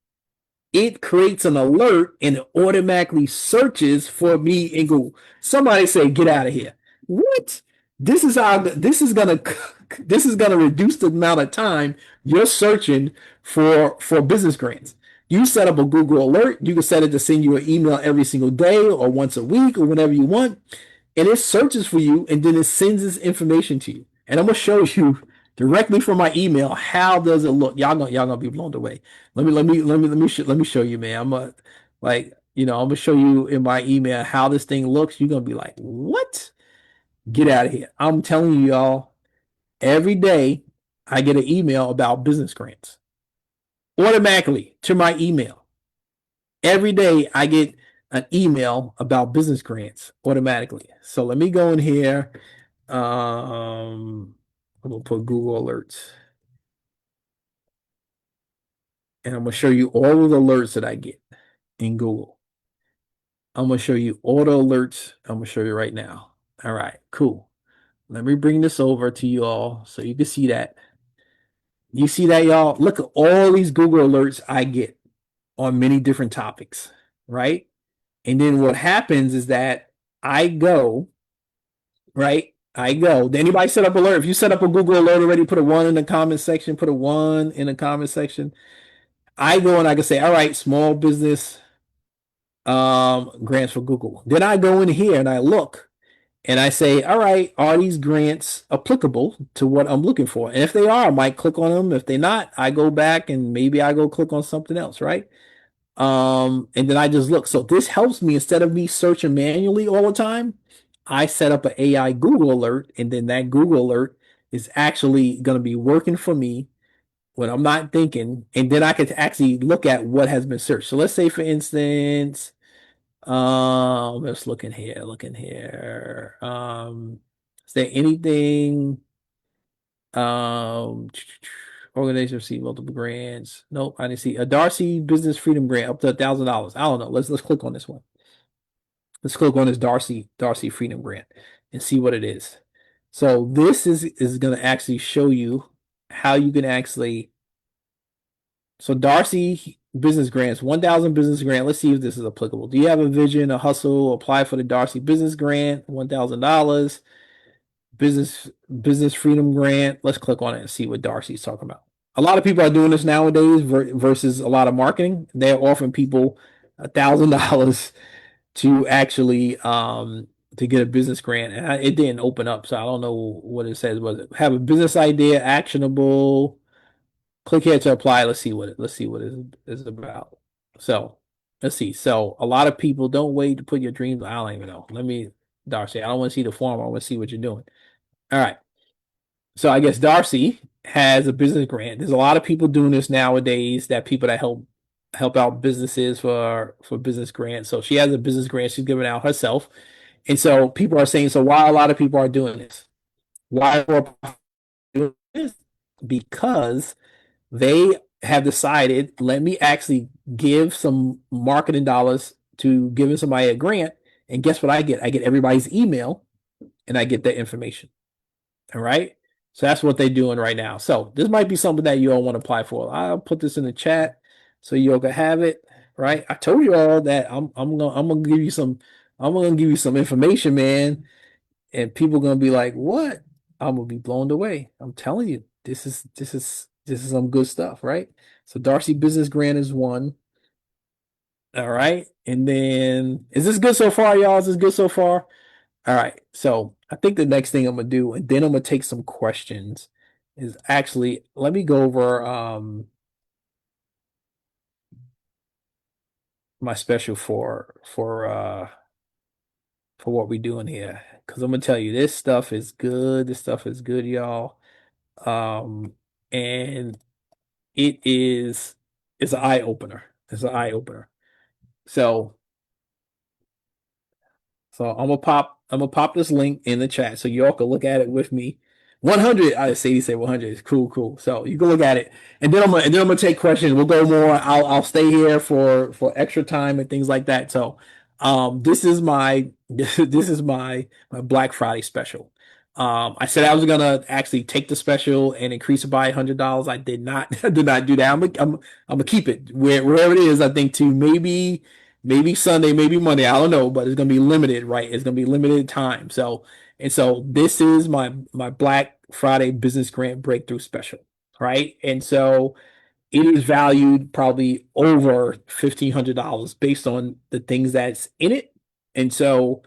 it creates an alert and it automatically searches for me in Google. Somebody say, get out of here. What? This is gonna reduce the amount of time you're searching for business grants. You set up a Google alert, you can set it to send you an email every single day or once a week or whenever you want, and it searches for you and then it sends this information to you. And I'm gonna show you directly from my email how does it look. Y'all gonna be blown away. Let me show you, man. I'm gonna show you in my email how this thing looks. You're gonna be like, what? Get out of here. I'm telling you, y'all, every day I get an email about business grants automatically to my email. Every day I get an email about business grants automatically. So let me go in here. I'm gonna put Google Alerts, and I'm gonna show you all of the alerts that I get in Google. I'm gonna show you all the alerts. I'm gonna show you right now. All right, cool. Let me bring this over to you all so you can see that. You see that, y'all? Look at all these Google alerts I get on many different topics, right? And then what happens is that I go, right? I go. Did anybody set up alert? If you set up a Google alert already, put a one in the comment section, put a one in the comment section. I go and I can say, all right, small business grants for Google. Then I go in here and I look and I say, all right, are these grants applicable to what I'm looking for? And if they are, I might click on them. If they're not, I go back and maybe I go click on something else, right? And then I just look. So this helps me instead of me searching manually all the time. I set up an AI Google alert, and then that Google alert is actually going to be working for me when I'm not thinking, and then I could actually look at what has been searched. So let's say, for instance, let's look in here. Is there anything? Um, Organization receive multiple grants. Nope, I didn't see a Darcy Business Freedom Grant up to $1,000. I don't know. Let's click on this one. Let's click on this Darcy Freedom Grant and see what it is. So this is going to actually show you how you can actually. So Darcy Business Grants, 1,000 business grant. Let's see if this is applicable. Do you have a vision, a hustle? Apply for the Darcy Business Grant, $1,000 business freedom grant. Let's click on it and see what Darcy's talking about. A lot of people are doing this nowadays versus a lot of marketing. They're offering people $1,000 to actually to get a business grant, and it didn't open up, so I don't know what it says. Was it have a business idea, actionable? Click here to apply. Let's see what it is about. So let's see. So a lot of people don't wait to put your dreams. I don't even know. Let me, Darcy. I don't want to see the form. I want to see what you're doing. All right. So I guess Darcy has a business grant. There's a lot of people doing this nowadays, that people that help out businesses for business grants. So she has a business grant she's giving out herself. And so people are saying, so why a lot of people are doing this? Why are doing this? Because they have decided, let me actually give some marketing dollars to giving somebody a grant. And guess what I get? I get everybody's email and I get their information. All right. So that's what they're doing right now. So this might be something that you all want to apply for. I'll put this in the chat so you all can have it. Right. I told you all that I'm gonna give you some, I'm gonna give you some information, man. And people are gonna be like, what? I'm gonna be blown away. I'm telling you, this is some good stuff, right? So Darcy Business Grant is one. All right. And then is this good so far, y'all? Is this good so far? All right. So I think the next thing I'm gonna do, and then I'm gonna take some questions, is actually let me go over my special for what we're doing here. Because I'm gonna tell you, this stuff is good. This stuff is good, y'all. And it is it's an eye opener. It's an eye opener. So So I'm gonna pop this link in the chat so y'all can look at it with me. 100, I Sadie said 100 is cool, cool. So you can look at it, and then I'm gonna take questions. We'll go more. I'll stay here for extra time and things like that. So, this is my this is my Black Friday special. I said I was gonna actually take the special and increase it by $100. I did not I did not do that. I'm gonna keep it wherever it is. I think to maybe Sunday, maybe Monday. I don't know, but it's gonna be limited, right? It's gonna be limited time. So this is my Black Friday Business Grant Breakthrough Special, right? And so it is valued probably over $1,500 based on the things that's in it. And so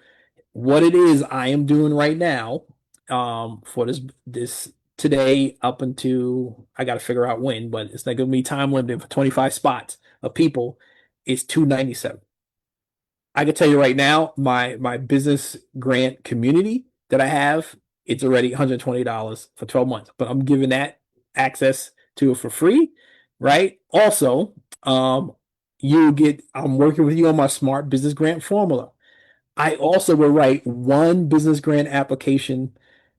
what it is I am doing right now, for this today up until I got to figure out when, but it's not gonna be time limited for 25 spots of people. Is 297. I can tell you right now, my business grant community that I have, it's already $120 for 12 months, but I'm giving that access to it for free, right? Also, I'm working with you on my smart business grant formula. I also will write one business grant application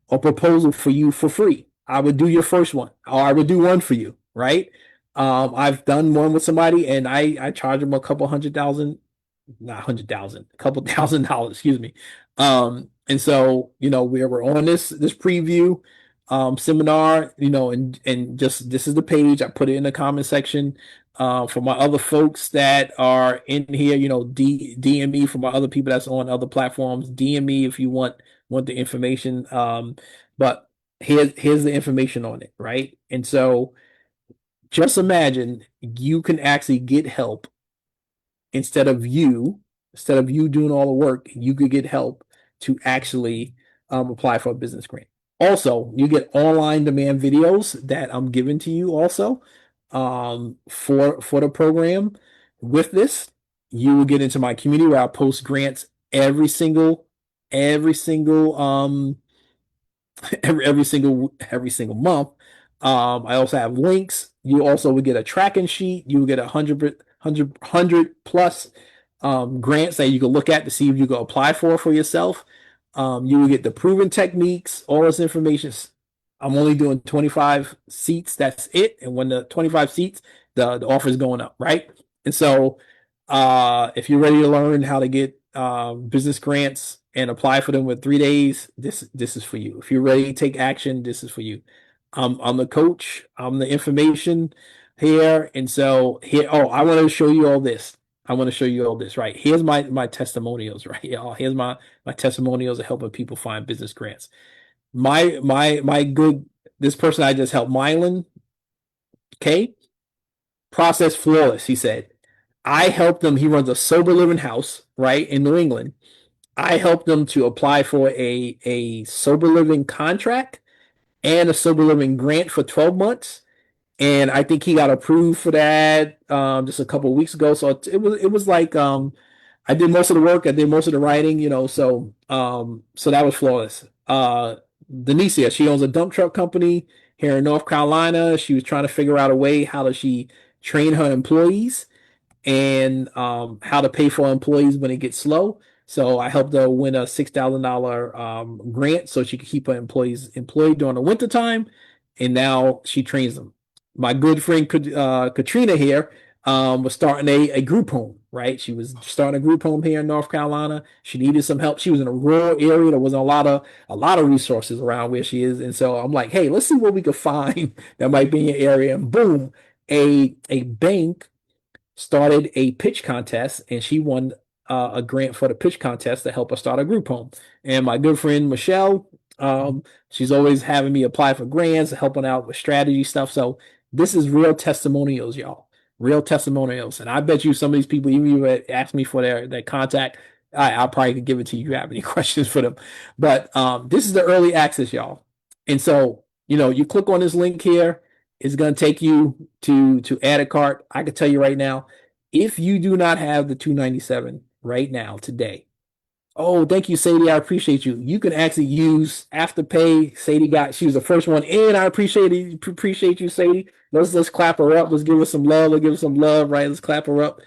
or proposal for you for free. I would do your first one, or I would do one for you, right? I've done one with somebody and I charge them a couple hundred thousand, not 100,000, a couple $1,000, excuse me. And so, we're on this preview seminar, and just this is the page. I put it in the comment section. For my other folks that are in here, DM me. For my other people that's on other platforms, DM me if you want the information. But here's the information on it, right? And so just imagine you can actually get help instead of you, instead of you doing all the work, you could get help to actually apply for a business grant. Also, you get online demand videos that I'm giving to you also, for the program. With this, you will get into my community where I post grants every single every single month. I also have links. You also will get a tracking sheet. You will get 100 plus grants that you can look at to see if you can apply for yourself. You will get the proven techniques, all this information. I'm only doing 25 seats. That's it. And when the 25 seats, the offer is going up, right? And so, if you're ready to learn how to get business grants and apply for them with 3 days, this is for you. If you're ready to take action, this is for you. I'm the coach. I'm the information here, and so here. Oh, I want to show you all this. I want to show you all this. Right, here's my testimonials. Right, y'all. Here's my testimonials of helping people find business grants. My good. This person I just helped, Mylan. Okay, process flawless. He said, I helped him. He runs a sober living house, right, in New England. I helped him to apply for a sober living contract and a sober living grant for 12 months. And I think he got approved for that just a couple of weeks ago. So it was like, I did most of the work, I did most of the writing, so that was flawless. Denicia, she owns a dump truck company here in North Carolina. She was trying to figure out a way how does she train her employees and how to pay for employees when it gets slow. So I helped her win a $6,000 grant so she could keep her employees employed during the winter time, and now she trains them. My good friend Katrina here was starting a group home. Right, she was starting a group home here in North Carolina. She needed some help. She was in a rural area. There wasn't a lot of resources around where she is, and so I'm like, hey, let's see what we could find that might be in your area. And boom, a bank started a pitch contest, and she won a grant for the pitch contest to help us start a group home. And my good friend Michelle, she's always having me apply for grants, helping out with strategy stuff. So this is real testimonials, y'all. Real testimonials. And I bet you some of these people, even if you ask me for their contact, I'll probably could give it to you if you have any questions for them. But this is the early access, y'all. And so, you click on this link here. It's going to take you to add a cart. I can tell you right now, if you do not have the 297 right now today, oh, thank you, Sadie. I appreciate you. You can actually use Afterpay. She was the first one in. I appreciate you, Sadie. Let's clap her up. Let's give her some love. Let's give her some love, right? Let's clap her up.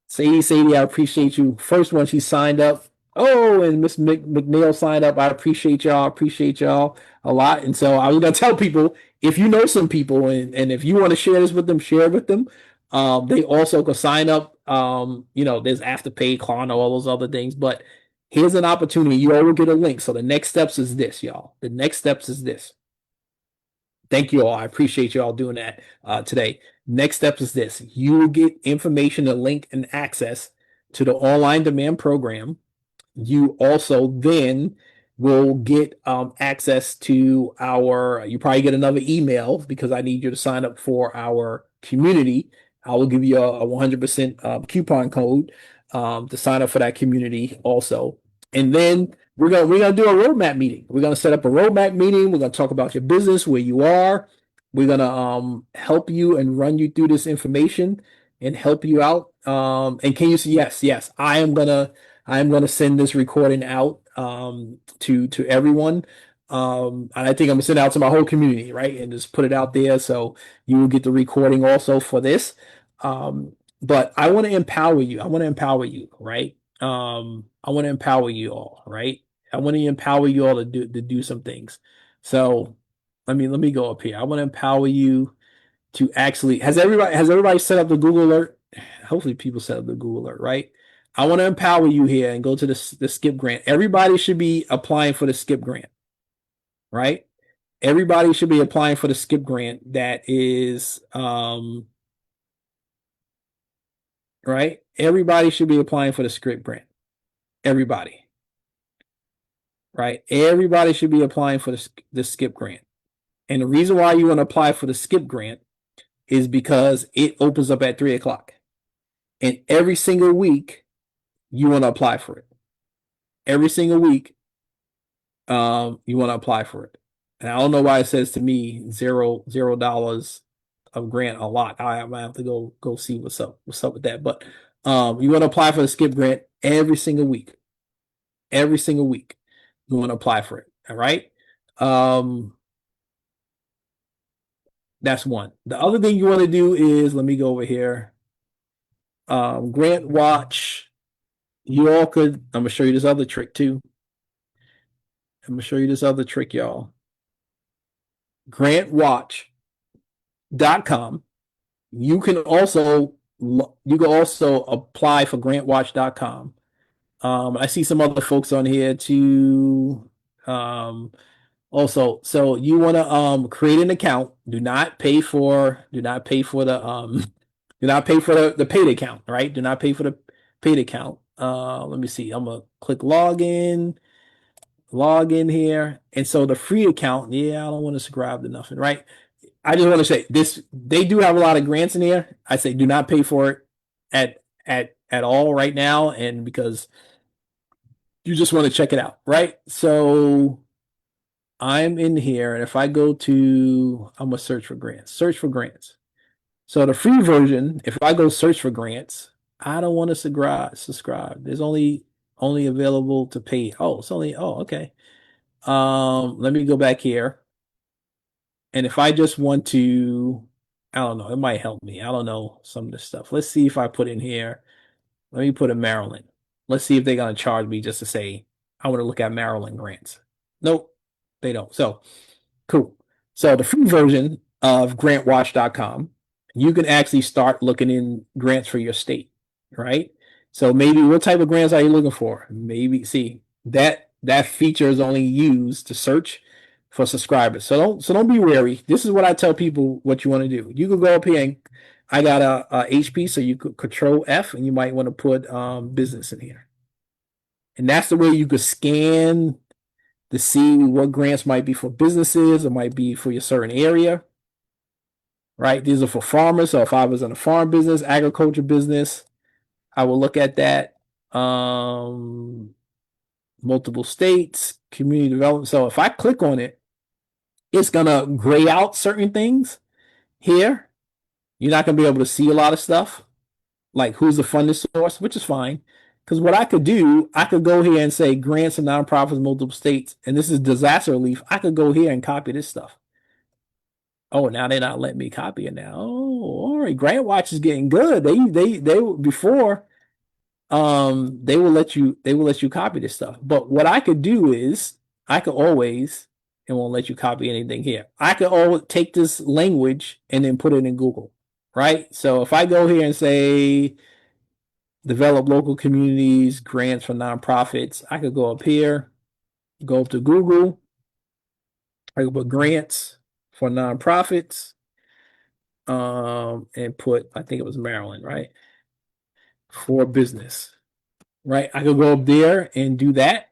Sadie, I appreciate you. First one, she signed up. Oh, and Miss McNeil signed up. I appreciate y'all. Appreciate y'all a lot. And so I was gonna tell people, if you know some people and if you want to share this with them, share it with them. They also can sign up. There's Afterpay, Klarna, all those other things. But here's an opportunity. You all will get a link. So the next steps is this, y'all. The next steps is this. Thank you all. I appreciate you all doing that today. Next step is this. You will get information, a link, and access to the online demand program. You also then will get access to you probably get another email because I need you to sign up for our community. I will give you a 100% coupon code to sign up for that community also. And then we're gonna do a roadmap meeting. We're gonna set up a roadmap meeting. We're gonna talk about your business, where you are. We're gonna help you and run you through this information and help you out. And can you say yes, I am gonna send this recording out to everyone. And I think I'm gonna send it out to my whole community, right? And just put it out there so you will get the recording also for this. But I want to empower you. I want to empower you, right? I want to empower you all, right? I want to empower you all to do some things. So let me go up here. I want to empower you to actually has everybody set up the Google alert? Hopefully people set up the Google alert, right? I want to empower you here and go to the skip grant. Everybody should be applying for the skip grant, right? Everybody should be applying for the skip grant that is right? Everybody should be applying for the skip grant. Everybody, right? Everybody should be applying for the skip grant. And the reason why you want to apply for the skip grant is because it opens up at 3 o'clock. And every single week, you want to apply for it. Every single week, you want to apply for it. And I don't know why it says to me $0 of grant a lot. I might have to go see what's up with that. But you want to apply for the skip grant every single week. Every single week, you want to apply for it. All right. That's one. The other thing you want to do is, let me go over here. Grant Watch. You all could. I'm gonna show you this other trick too. I'm gonna show you this other trick, y'all. GrantWatch.com. You can also apply for GrantWatch.com. I see some other folks on here too. Also, so you want to create an account. Do not pay for the do not pay for the paid account, right? Do not pay for the paid account. Let me see. I'm gonna click login here. And so the free account, yeah, I don't want to subscribe to nothing, right? I just want to say this, they do have a lot of grants in here. I say do not pay for it at all right now, and because you just want to check it out, right? So I'm in here, and if I go to, I'm gonna search for grants. Search for grants. So the free version, if I go search for grants, I don't want to subscribe. There's only available to pay. Oh, it's only, oh, okay. Let me go back here. And if I just want to, I don't know, it might help me. I don't know some of this stuff. Let's see if I put in here. Let me put in Maryland. Let's see if they're gonna charge me just to say I want to look at Maryland grants. Nope, they don't. So cool. So the free version of grantwatch.com, you can actually start looking in grants for your state, right? So maybe what type of grants are you looking for? Maybe see that feature is only used to search for subscribers. So don't be wary. This is what I tell people what you want to do. You can go up here and I got a HP, so you could control F and you might want to put business in here. And that's the way you could scan to see what grants might be for businesses or might be for your certain area, right? These are for farmers. So if I was in a farm business, agriculture business, I will look at that. Multiple states, community development. So if I click on it, it's gonna gray out certain things here. You're not gonna be able to see a lot of stuff, like who's the funding source, which is fine. Because what I could do, I could go here and say grants and nonprofits, multiple states, and this is disaster relief. I could go here and copy this stuff. Oh, now they're not letting me copy it now. Oh, all right. Grant Watch is getting good. They before they will let you copy this stuff. But what I could do is I could always it won't let you copy anything here. I could always take this language and then put it in Google, right? So if I go here and say develop local communities, grants for nonprofits, I could go up here, go up to Google, I could put grants for nonprofits, and put I think it was Maryland, right? For business, right? I could go up there and do that.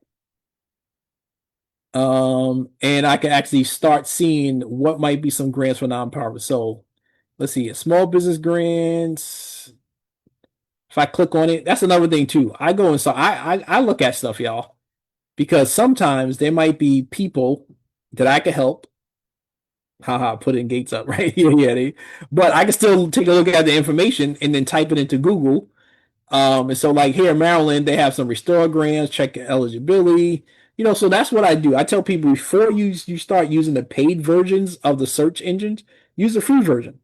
And I can actually start seeing what might be some grants for nonprofits. So let's see, small business grants. If I click on it, that's another thing too. I go inside, I look at stuff, y'all, because sometimes there might be people that I can help. Haha, putting gates up, right? Yeah. But I can still take a look at the information and then type it into Google. And so like here in Maryland, they have some restore grants, check eligibility. So that's what I do. I tell people before you start using the paid versions of the search engines, use the free version.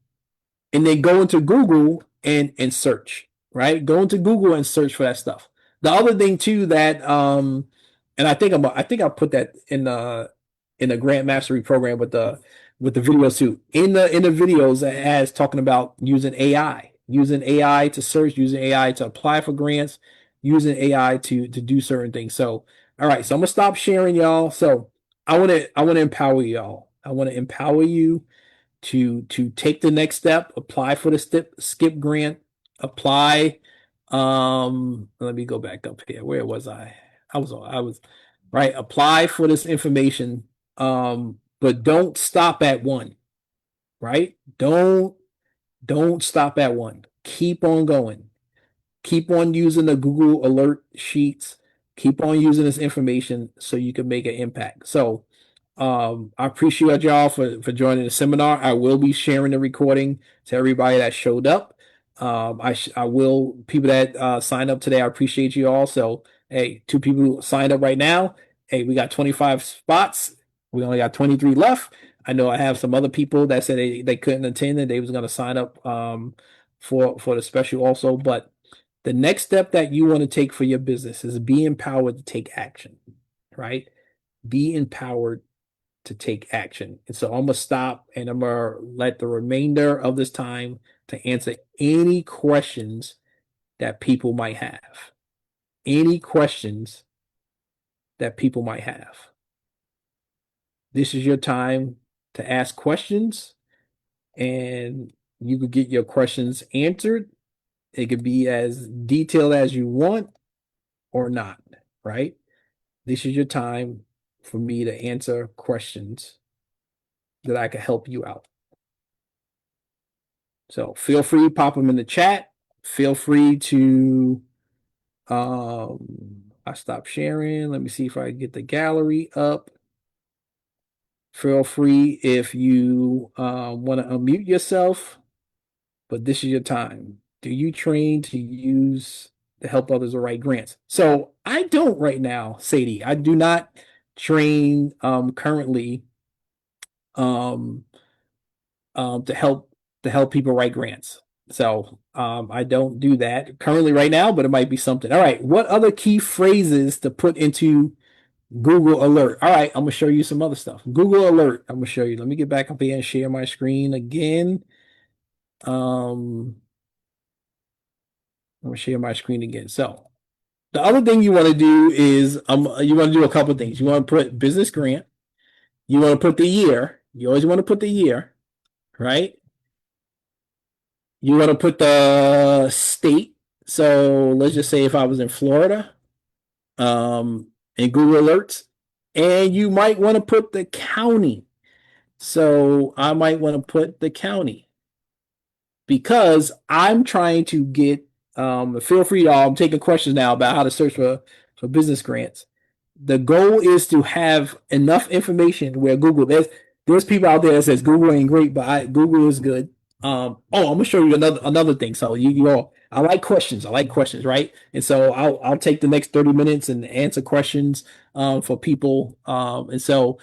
And then go into Google and search, right? Go into Google and search for that stuff. The other thing too that and I think I put that in the grant mastery program with the videos too. In the videos it has talking about using AI to search, using AI to apply for grants, using AI to do certain things. So all right, so I'm gonna stop sharing, y'all. So I want to empower y'all. I want to empower you to take the next step, apply for the skip grant, apply. Let me go back up here. Where was I? I was right. Apply for this information. But don't stop at one, right? Don't stop at one. Keep on going. Keep on using the Google alert sheets. Keep on using this information so you can make an impact. So I appreciate y'all for joining the seminar. I will be sharing the recording to everybody that showed up. I will people that signed up today. I appreciate you all. So hey, two people who signed up right now. Hey, we got 25 spots. We only got 23 left. I know I have some other people that said they couldn't attend and they was going to sign up for the special also. But the next step that you want to take for your business is be empowered to take action, right? Be empowered to take action. And so I'm gonna stop and I'm gonna let the remainder of this time to answer any questions that people might have. Any questions that people might have. This is your time to ask questions and you could get your questions answered. It could be as detailed as you want or not, right? This is your time for me to answer questions that I can help you out. So feel free, pop them in the chat. Feel free to I stopped sharing. Let me see if I can get the gallery up. Feel free if you want to unmute yourself, but this is your time. Do you train to use to help others to write grants? So I don't right now, Sadie. I do not train currently um, to help people write grants. So I don't do that currently right now, but it might be something. All right, what other key phrases to put into Google Alert? All right, I'm gonna show you some other stuff. Google Alert. I'm gonna show you. Let me get back up here and share my screen again. I'm gonna share my screen again. So the other thing you want to do is you want to do a couple of things. You want to put business grant. You want to put the year. You always want to put the year, right? You want to put the state. So let's just say if I was in Florida, in Google Alerts, and you might want to put the county. So I might want to put the county because I'm trying to get. Feel free, y'all. I'm taking questions now about how to search for business grants. The goal is to have enough information where Google there's people out there that says Google ain't great, but Google is good. I'm gonna show you another thing. So you all, I like questions. I like questions, right? And so I'll take the next 30 minutes and answer questions for people. And so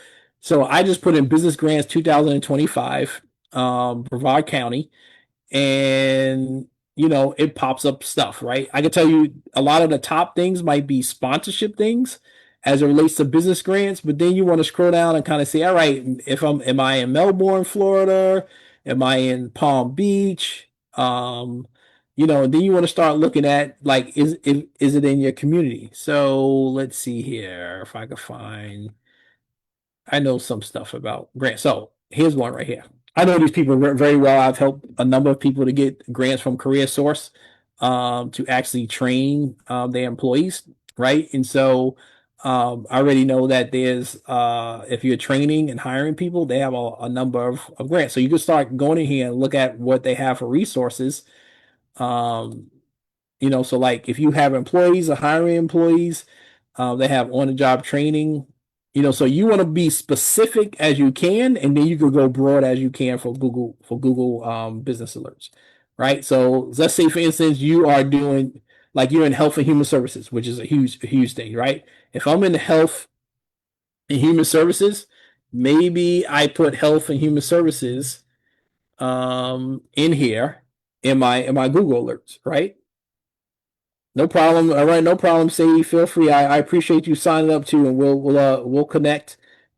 I just put in business grants 2025, Brevard County, and it pops up stuff, right? I can tell you a lot of the top things might be sponsorship things as it relates to business grants, but then you want to scroll down and kind of say, all right, if am I in Melbourne, Florida? Am I in Palm Beach? And then you want to start looking at like is it in your community? So let's see here if I can find. I know some stuff about grants. So here's one right here. I know these people very well. I've helped a number of people to get grants from Career Source to actually train their employees, right? And so I already know that there's if you're training and hiring people, they have a number of grants. So you can start going in here and look at what they have for resources. Um, so like if you have employees or hiring employees, they have on the job training. So you want to be specific as you can, and then you can go broad as you can for Google business alerts, right? So let's say, for instance, you are doing like you're in health and human services, which is a huge thing, right? If I'm in health and human services, maybe I put health and human services in here in my Google alerts, right? No problem. All right, no problem. Sadie, feel free. I appreciate you signing up too, and we'll connect.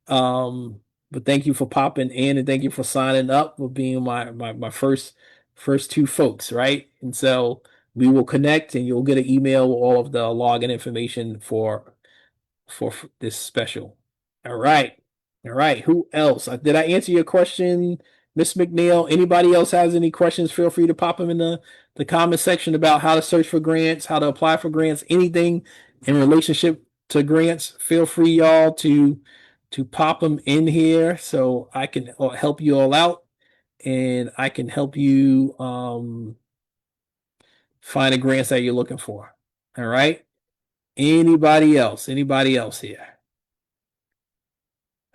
Um, but thank you for popping in, and thank you for signing up for being my first two folks, right? And so we will connect, and you'll get an email with all of the login information for this special. All right. All right. Who else? Did I answer your question, Miss McNeil? Anybody else has any questions? Feel free to pop them in the comment section about how to search for grants, how to apply for grants, anything in relationship to grants. Feel free, y'all, to pop them in here so I can help you all out and I can help you find the grants that you're looking for. All right. Anybody else? Anybody else here?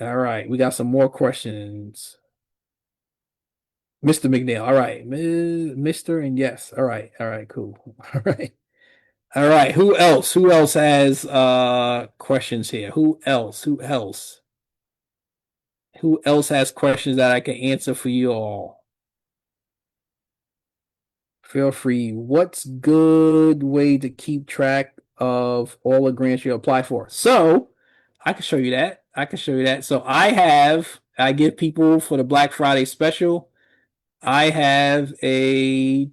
All right, we got some more questions. Mr. McNeil. All right. Mr. and yes. All right. All right, cool. All right. All right. Who else? Who else has questions here? Who else? Who else? Who else has questions that I can answer for you all? Feel free. What's good way to keep track of all the grants you apply for? So I can show you that. I can show you that. So I give people for the Black Friday special. I have as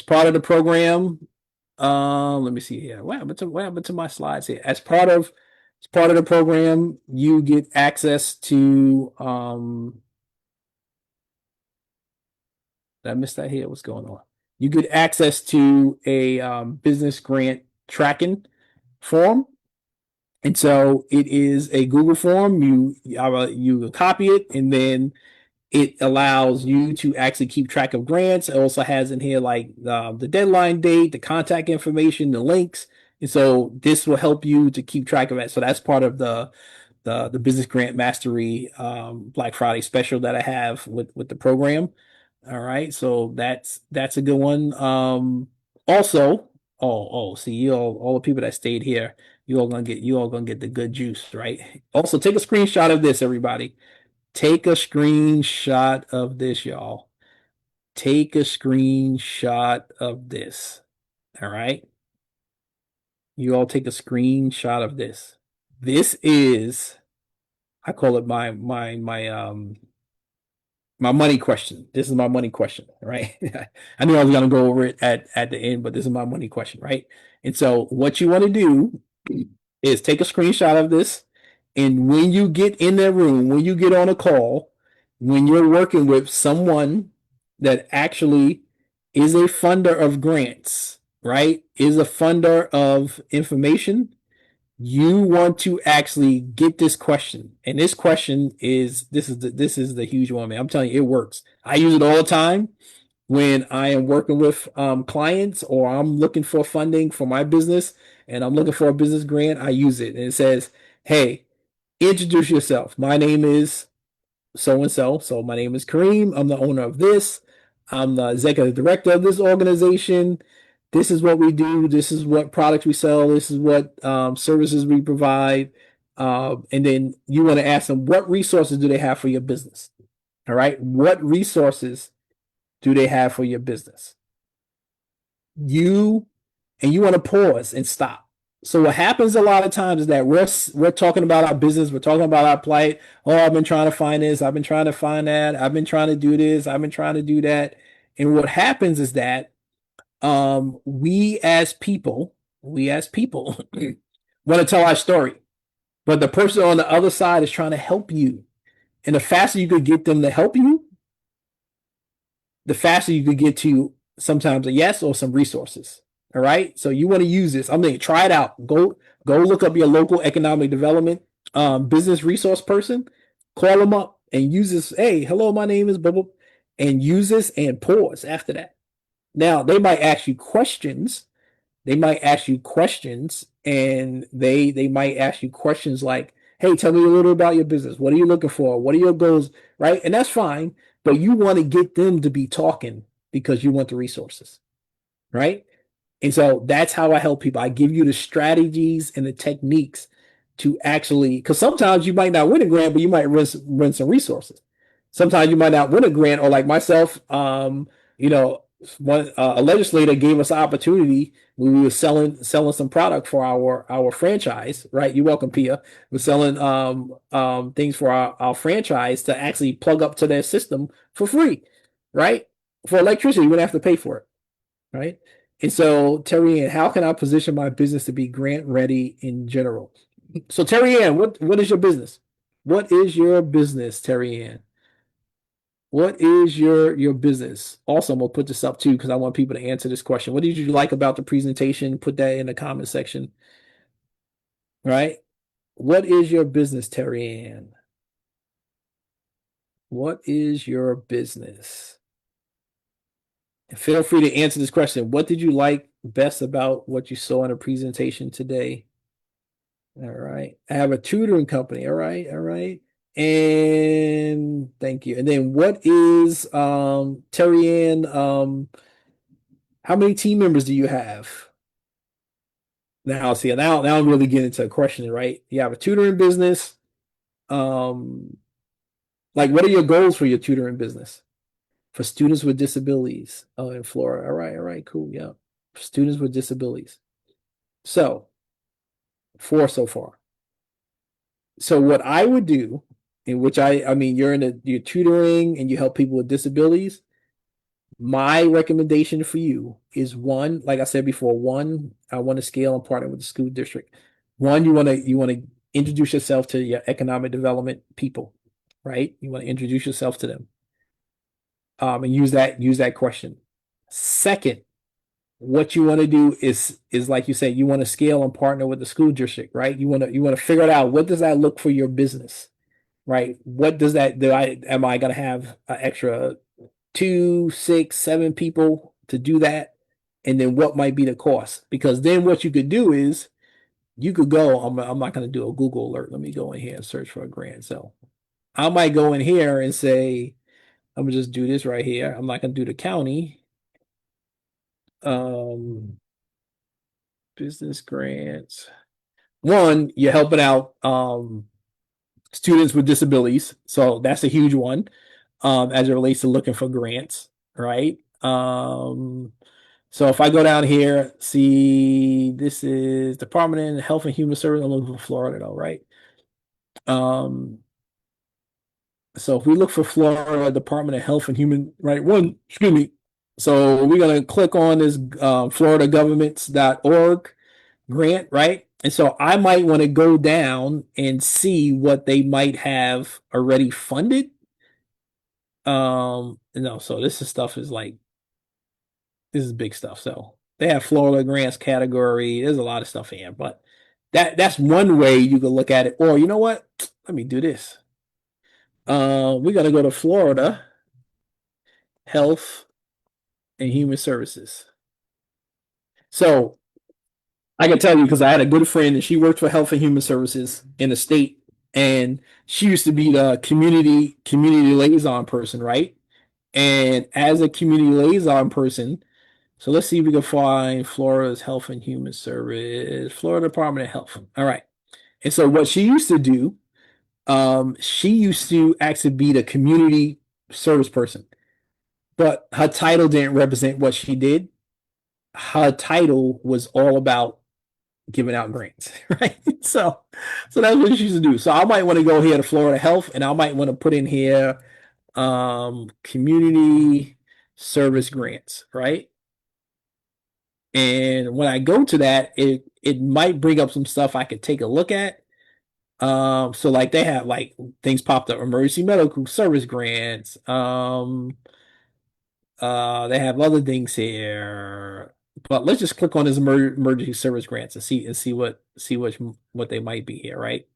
part of the program. Let me see here. What happened to my slides here? As part of the program, you get access to did I miss that here? What's going on? You get access to a business grant tracking form. And so it is a Google form. You copy it, and then it allows you to actually keep track of grants. It also has in here like the deadline date, the contact information, the links. And so this will help you to keep track of it. So that's part of the business grant mastery Black Friday special that I have with the program. All right. So that's a good one. Also, See, all the people that stayed here, you all gonna get the good juice, right? Also, take a screenshot of this, everybody. Take a screenshot of this, y'all. Take a screenshot of this. All right. You all take a screenshot of this. This is, I call it my money question. This is my money question, right? I knew I was gonna go over it at the end, but this is my money question, right? And so what you want to do is take a screenshot of this, and when you get in that room, when you get on a call, when you're working with someone that actually is a funder of grants, right? Is a funder of information, you want to actually get this question. And this question is this is the huge one, man. I'm telling you, it works. I use it all the time when I am working with clients, or I'm looking for funding for my business and I'm looking for a business grant. I use it, and it says, hey, introduce yourself. My name is so and so. So my name is Kareem. I'm the owner of this. I'm the executive director of this organization. This is what we do. This is what products we sell. This is what services we provide. And then you want to ask them, what resources do they have for your business? All right. What resources do they have for your business? You you want to pause and stop. So what happens a lot of times is that we're talking about our business, we're talking about our plight. Oh, I've been trying to find this, I've been trying to find that, I've been trying to do this, I've been trying to do that. And what happens is that we as people, we as people want to tell our story, but the person on the other side is trying to help you. And the faster you could get them to help you, the faster you could get to sometimes a yes or some resources. All right. So you want to use this. I'm going to try it out. Go look up your local economic development business resource person, call them up and use this. Hey, hello, my name is Bubba, and use this and pause after that. Now they might ask you questions. They might ask you questions, and they might ask you questions like, hey, tell me a little about your business. What are you looking for? What are your goals? Right. And that's fine. But you want to get them to be talking because you want the resources. Right. And so that's how I help people. I give you the strategies and the techniques to actually, because sometimes you might not win a grant, but you might win some resources. Sometimes you might not win a grant, or like myself, you know, a legislator gave us an opportunity when we were selling some product for our franchise, right? You're welcome, Pia. We're selling things for our franchise to actually plug up to their system for free, right? For electricity, you wouldn't have to pay for it, right? And so, Terry Ann, how can I position my business to be grant ready in general? So, Terry Ann, what is your business? What is your business, Terry Ann? What is your business? Also, I'm gonna put this up too because I want people to answer this question. What did you like about the presentation? Put that in the comment section. Right? What is your business, Terry Ann? What is your business? Feel free to answer this question. What did you like best about what you saw in a presentation today? All right. I have a tutoring company. All right. All right. And thank you. And then what is Terry Ann, how many team members do you have? Now I'm really getting into a question, right? You have a tutoring business. Um, like what are your goals for your tutoring business? For students with disabilities. Oh, in Florida. All right, cool. Yeah. Students with disabilities. So, four so far. So what I would do, in which I mean, you're tutoring and you help people with disabilities. My recommendation for you is one, like I said before, one, I want to scale and partner with the school district. One, you want to introduce yourself to your economic development people, right? You want to introduce yourself to them, and use that question. Second, what you want to do is like you said, you want to scale and partner with the school district, right? You want to figure it out. What does that look for your business, right? What does that do? Am I gonna have an extra two, six, seven people to do that? And then what might be the cost? Because then what you could do is you could go. I'm not gonna do a Google alert. Let me go in here and search for a grant. So I might go in here and say, I'm gonna just do this right here. I'm not gonna do the county. Um, business grants. One, you're helping out students with disabilities, so that's a huge one as it relates to looking for grants, right? So if I go down here, see this is Department of Health and Human Services. I'm looking for Florida though, right? Um, so if we look for Florida Department of Health and Human, right, one, excuse me. So we're gonna click on this floridagovernments.org grant, right? And so I might want to go down and see what they might have already funded. No, so this is stuff is like this is big stuff. So they have Florida grants category. There's a lot of stuff in here, but that's one way you could look at it. Or you know what? Let me do this. We're gonna go to Florida Health and Human Services. So I can tell you because I had a good friend and she worked for Health and Human Services in the state, and she used to be the community liaison person, right? And as a community liaison person, so let's see if we can find Florida's Health and Human Service, Florida Department of Health. All right. And so what she used to do, she used to actually be the community service person, but her title didn't represent what she did. Her title was all about giving out grants, right? So that's what she used to do. So I might want to go here to Florida Health, and I might want to put in here community service grants, right? And when I go to that, it might bring up some stuff I could take a look at. So like they have like things popped up, emergency medical service grants. They have other things here, but let's just click on this emergency service grants and see what they might be here, right?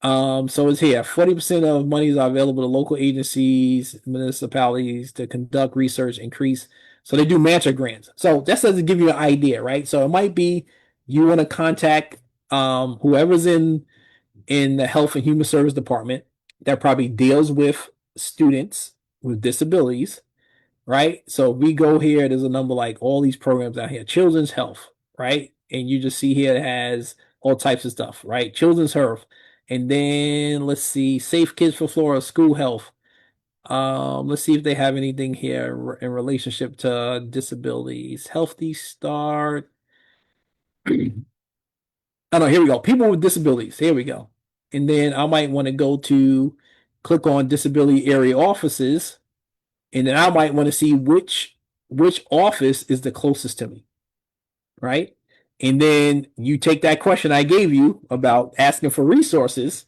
So it's here. 40% of monies are available to local agencies, municipalities to conduct research, increase. So they do matcha grants. So that doesn't give you an idea, right? So it might be you want to contact whoever's in the Health and Human Service Department that probably deals with students with disabilities, right? So we go here, there's a number like all these programs out here, Children's Health, right? And you just see here it has all types of stuff, right? Children's Health. And then let's see, Safe Kids for Florida, School Health. Let's see if they have anything here in relationship to disabilities. Healthy Start. Oh no, here we go. People with disabilities. Here we go. And then I might want to go to click on disability area offices, and then I might want to see which office is the closest to me, right? And then you take that question I gave you about asking for resources,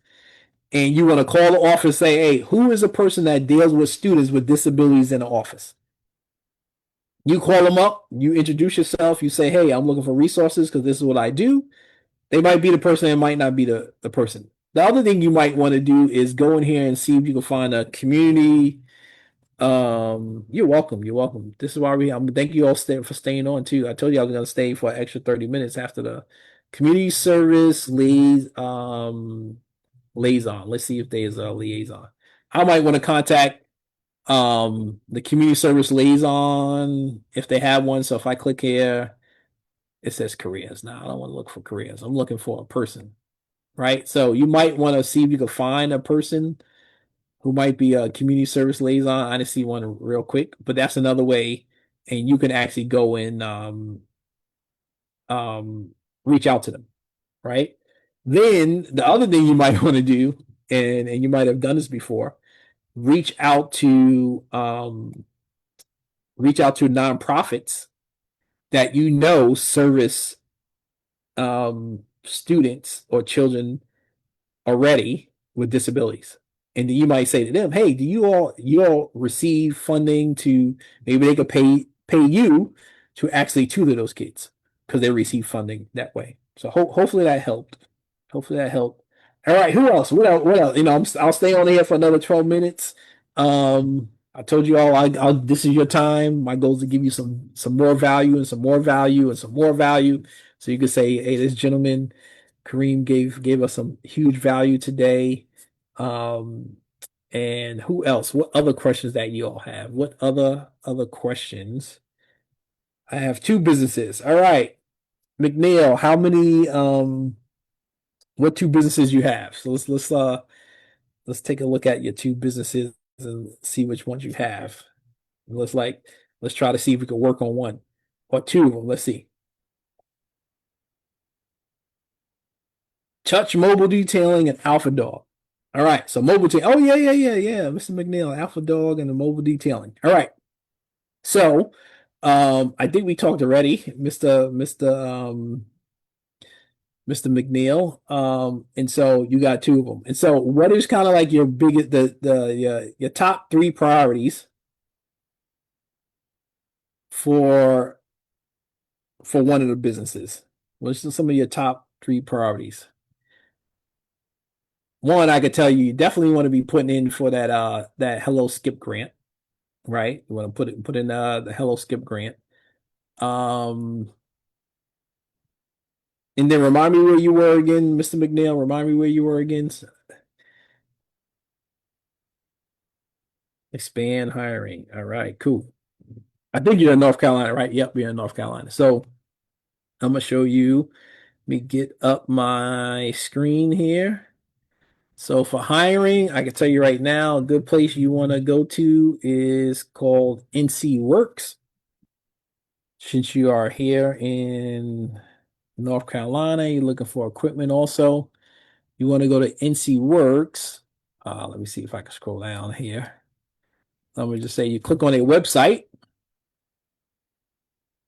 and you want to call the office, say, hey, who is a person that deals with students with disabilities in the office? You call them up, you introduce yourself, you say, hey, I'm looking for resources because this is what I do. They might be the person, it might not be the person. The other thing you might want to do is go in here and see if you can find a community. You're welcome. You're welcome. This is why thank you all for staying on too. I told you I was gonna stay for an extra 30 minutes after the community service liaison. Let's see if there's a liaison. I might want to contact the community service liaison if they have one. So if I click here, it says careers. Now I don't want to look for careers. I'm looking for a person, right? So you might want to see if you can find a person who might be a community service liaison. I just see one real quick, but that's another way, and you can actually go and reach out to them, right? Then the other thing you might want to do, and you might have done this before, reach out to nonprofits that you know service students or children already with disabilities. And then you might say to them, hey, do you all receive funding to maybe they could pay you to actually tutor those kids because they receive funding that way. So hopefully that helped. Hopefully that helped. All right, who else? What else? What else? I'll stay on here for another 12 minutes. I told you all this is your time. My goal is to give you some more value and some more value and some more value. So you can say, hey, this gentleman, Kareem gave us some huge value today. Um, and who else? What other questions that you all have? What other questions? I have two businesses. All right. McNeil, how many what two businesses you have? So let's take a look at your two businesses and see which ones you have. Let's like let's try to see if we can work on one or two of them. Let's see. Touch Mobile Detailing and Alpha Dog. All right, so mobile oh yeah. Mr. McNeil, Alpha Dog and the mobile detailing. All right. So I think we talked already, Mr. McNeil. And so you got two of them. And so what is kind of like your biggest your top three priorities for one of the businesses? What's some of your top three priorities? One, I could tell you, you definitely want to be putting in for that Hello Skip grant, right? You want to put in the Hello Skip grant. Um, and then remind me where you were again, Mr. McNeil. Remind me where you were again. Expand hiring. All right, cool. I think you're in North Carolina, right? Yep, you're in North Carolina. So I'm gonna show you. Let me get up my screen here. So for hiring, I can tell you right now, a good place you want to go to is called NC Works. Since you are here in North Carolina, you're looking for equipment also. You want to go to NC Works. Let me see if I can scroll down here. Let me just say you click on a website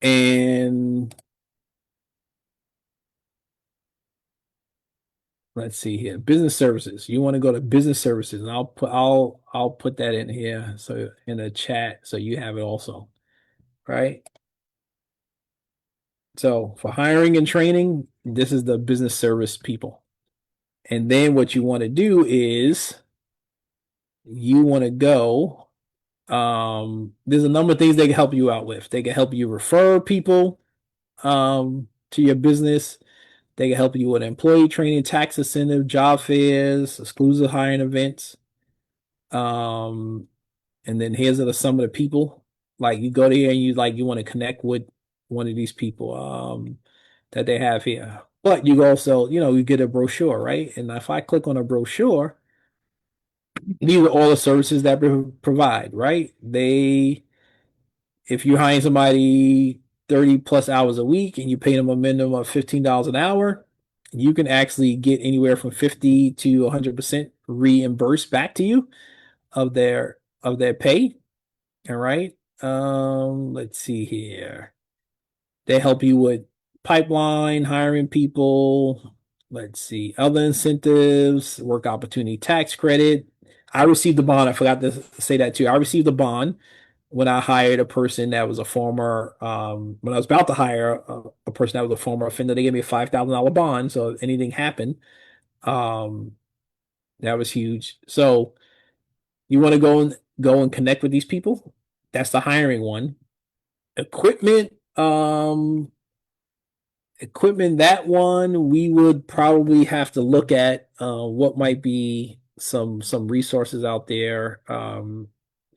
and let's see here. Business services. You want to go to business services, and I'll put that in here so in the chat so you have it also. Right? So for hiring and training, this is the business service people. And then what you want to do is you want to go. There's a number of things they can help you out with. They can help you refer people to your business. They can help you with employee training, tax incentive, job fairs, exclusive hiring events. Um, and then here's some of the people. Like you go there and you want to connect with one of these people that they have here. But you also, you get a brochure, right? And if I click on a brochure, these are all the services that they provide, right? If you're hiring somebody 30 plus hours a week and you pay them a minimum of $15 an hour, you can actually get anywhere from 50 to 100% reimbursed back to you of their pay. All right. Let's see here. They help you with pipeline, hiring people. Let's see, other incentives, work opportunity tax credit. I received the bond. I forgot to say that too. I received the bond when I hired a person that was a former, when I was about to hire a person that was a former offender. They gave me a $5,000 bond. So if anything happened, um, that was huge. So you want to go and connect with these people. That's the hiring one. Equipment, that one we would probably have to look at what might be some resources out there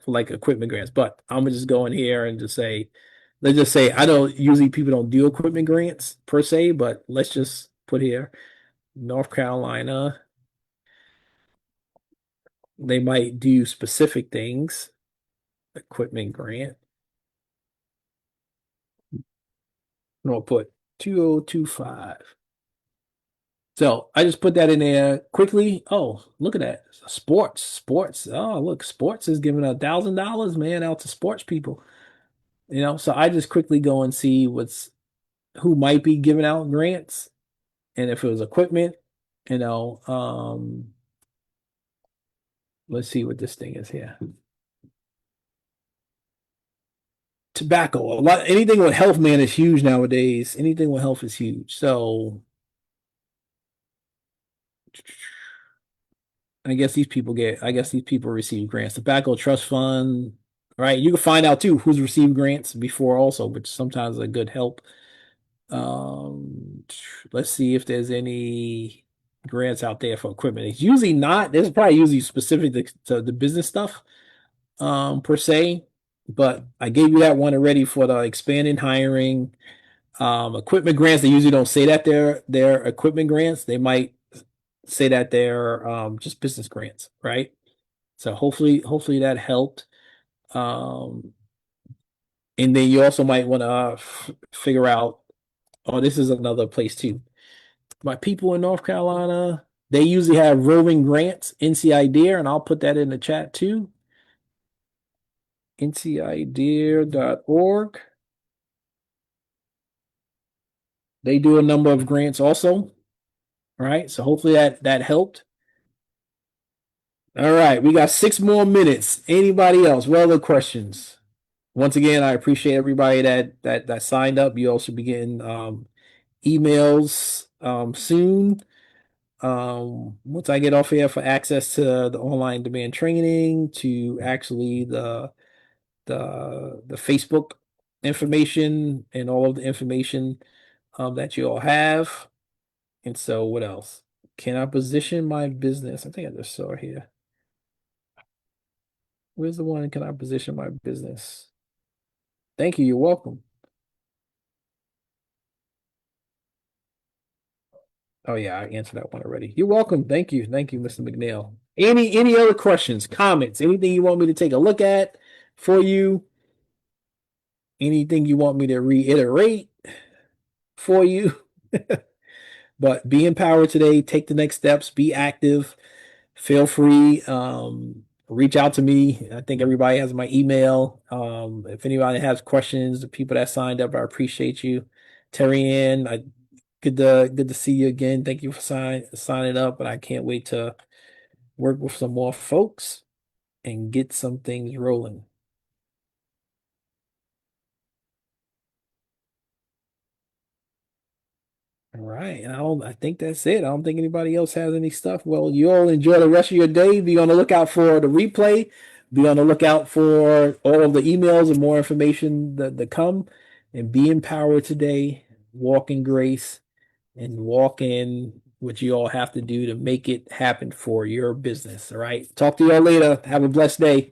for like equipment grants. But I'm gonna just go in here and just say, let's just say I don't usually people don't do equipment grants per se, but let's just put here North Carolina. They might do specific things. Equipment grant. I'm gonna put 2025. So I just put that in there quickly. Oh, look at that. Sports. Oh, look, sports is giving $1,000, man, out to sports people. So I just quickly go and see who might be giving out grants. And if it was equipment, you know, um, let's see what this thing is here. Tobacco. Anything with health, man, is huge nowadays. Anything with health is huge. So I guess these people receive grants. Tobacco Trust Fund, right? You can find out too who's received grants before also, which sometimes is a good help. Um, let's see if there's any grants out there for equipment. It's usually not. There's probably usually specific to the business stuff, per se. But I gave you that one already for the expanding hiring. Equipment grants, they usually don't say that they're equipment grants. They might say that they're just business grants, right? So hopefully that helped. Um, and then you also might want to figure out, oh, this is another place too. My people in North Carolina, they usually have roving grants, NCI Dare, and I'll put that in the chat too. NCIDare.org. They do a number of grants also. All right. So hopefully that helped. All right. We got 6 more minutes. Anybody else? What other questions? Once again, I appreciate everybody that signed up. You also be getting emails soon. Once I get off here for access to the online demand training, to actually the Facebook information and all of the information that you all have. And so what else? Can I position my business? I think I just saw it here. Where's the one? Can I position my business? Thank you. You're welcome. Oh yeah, I answered that one already. You're welcome. Thank you. Thank you, Mr. McNeil. Any other questions, comments, anything you want me to take a look at for you? Anything you want me to reiterate for you? But be empowered today. Take the next steps. Be active. Feel free. Reach out to me. I think everybody has my email. If anybody has questions, the people that signed up, I appreciate you. Terry Ann, good to see you again. Thank you for signing up, and I can't wait to work with some more folks and get some things rolling. All right. And I think that's it. I don't think anybody else has any stuff. Well, you all enjoy the rest of your day. Be on the lookout for the replay. Be on the lookout for all of the emails and more information that come. And be empowered today. Walk in grace and walk in what you all have to do to make it happen for your business. All right. Talk to you all later. Have a blessed day.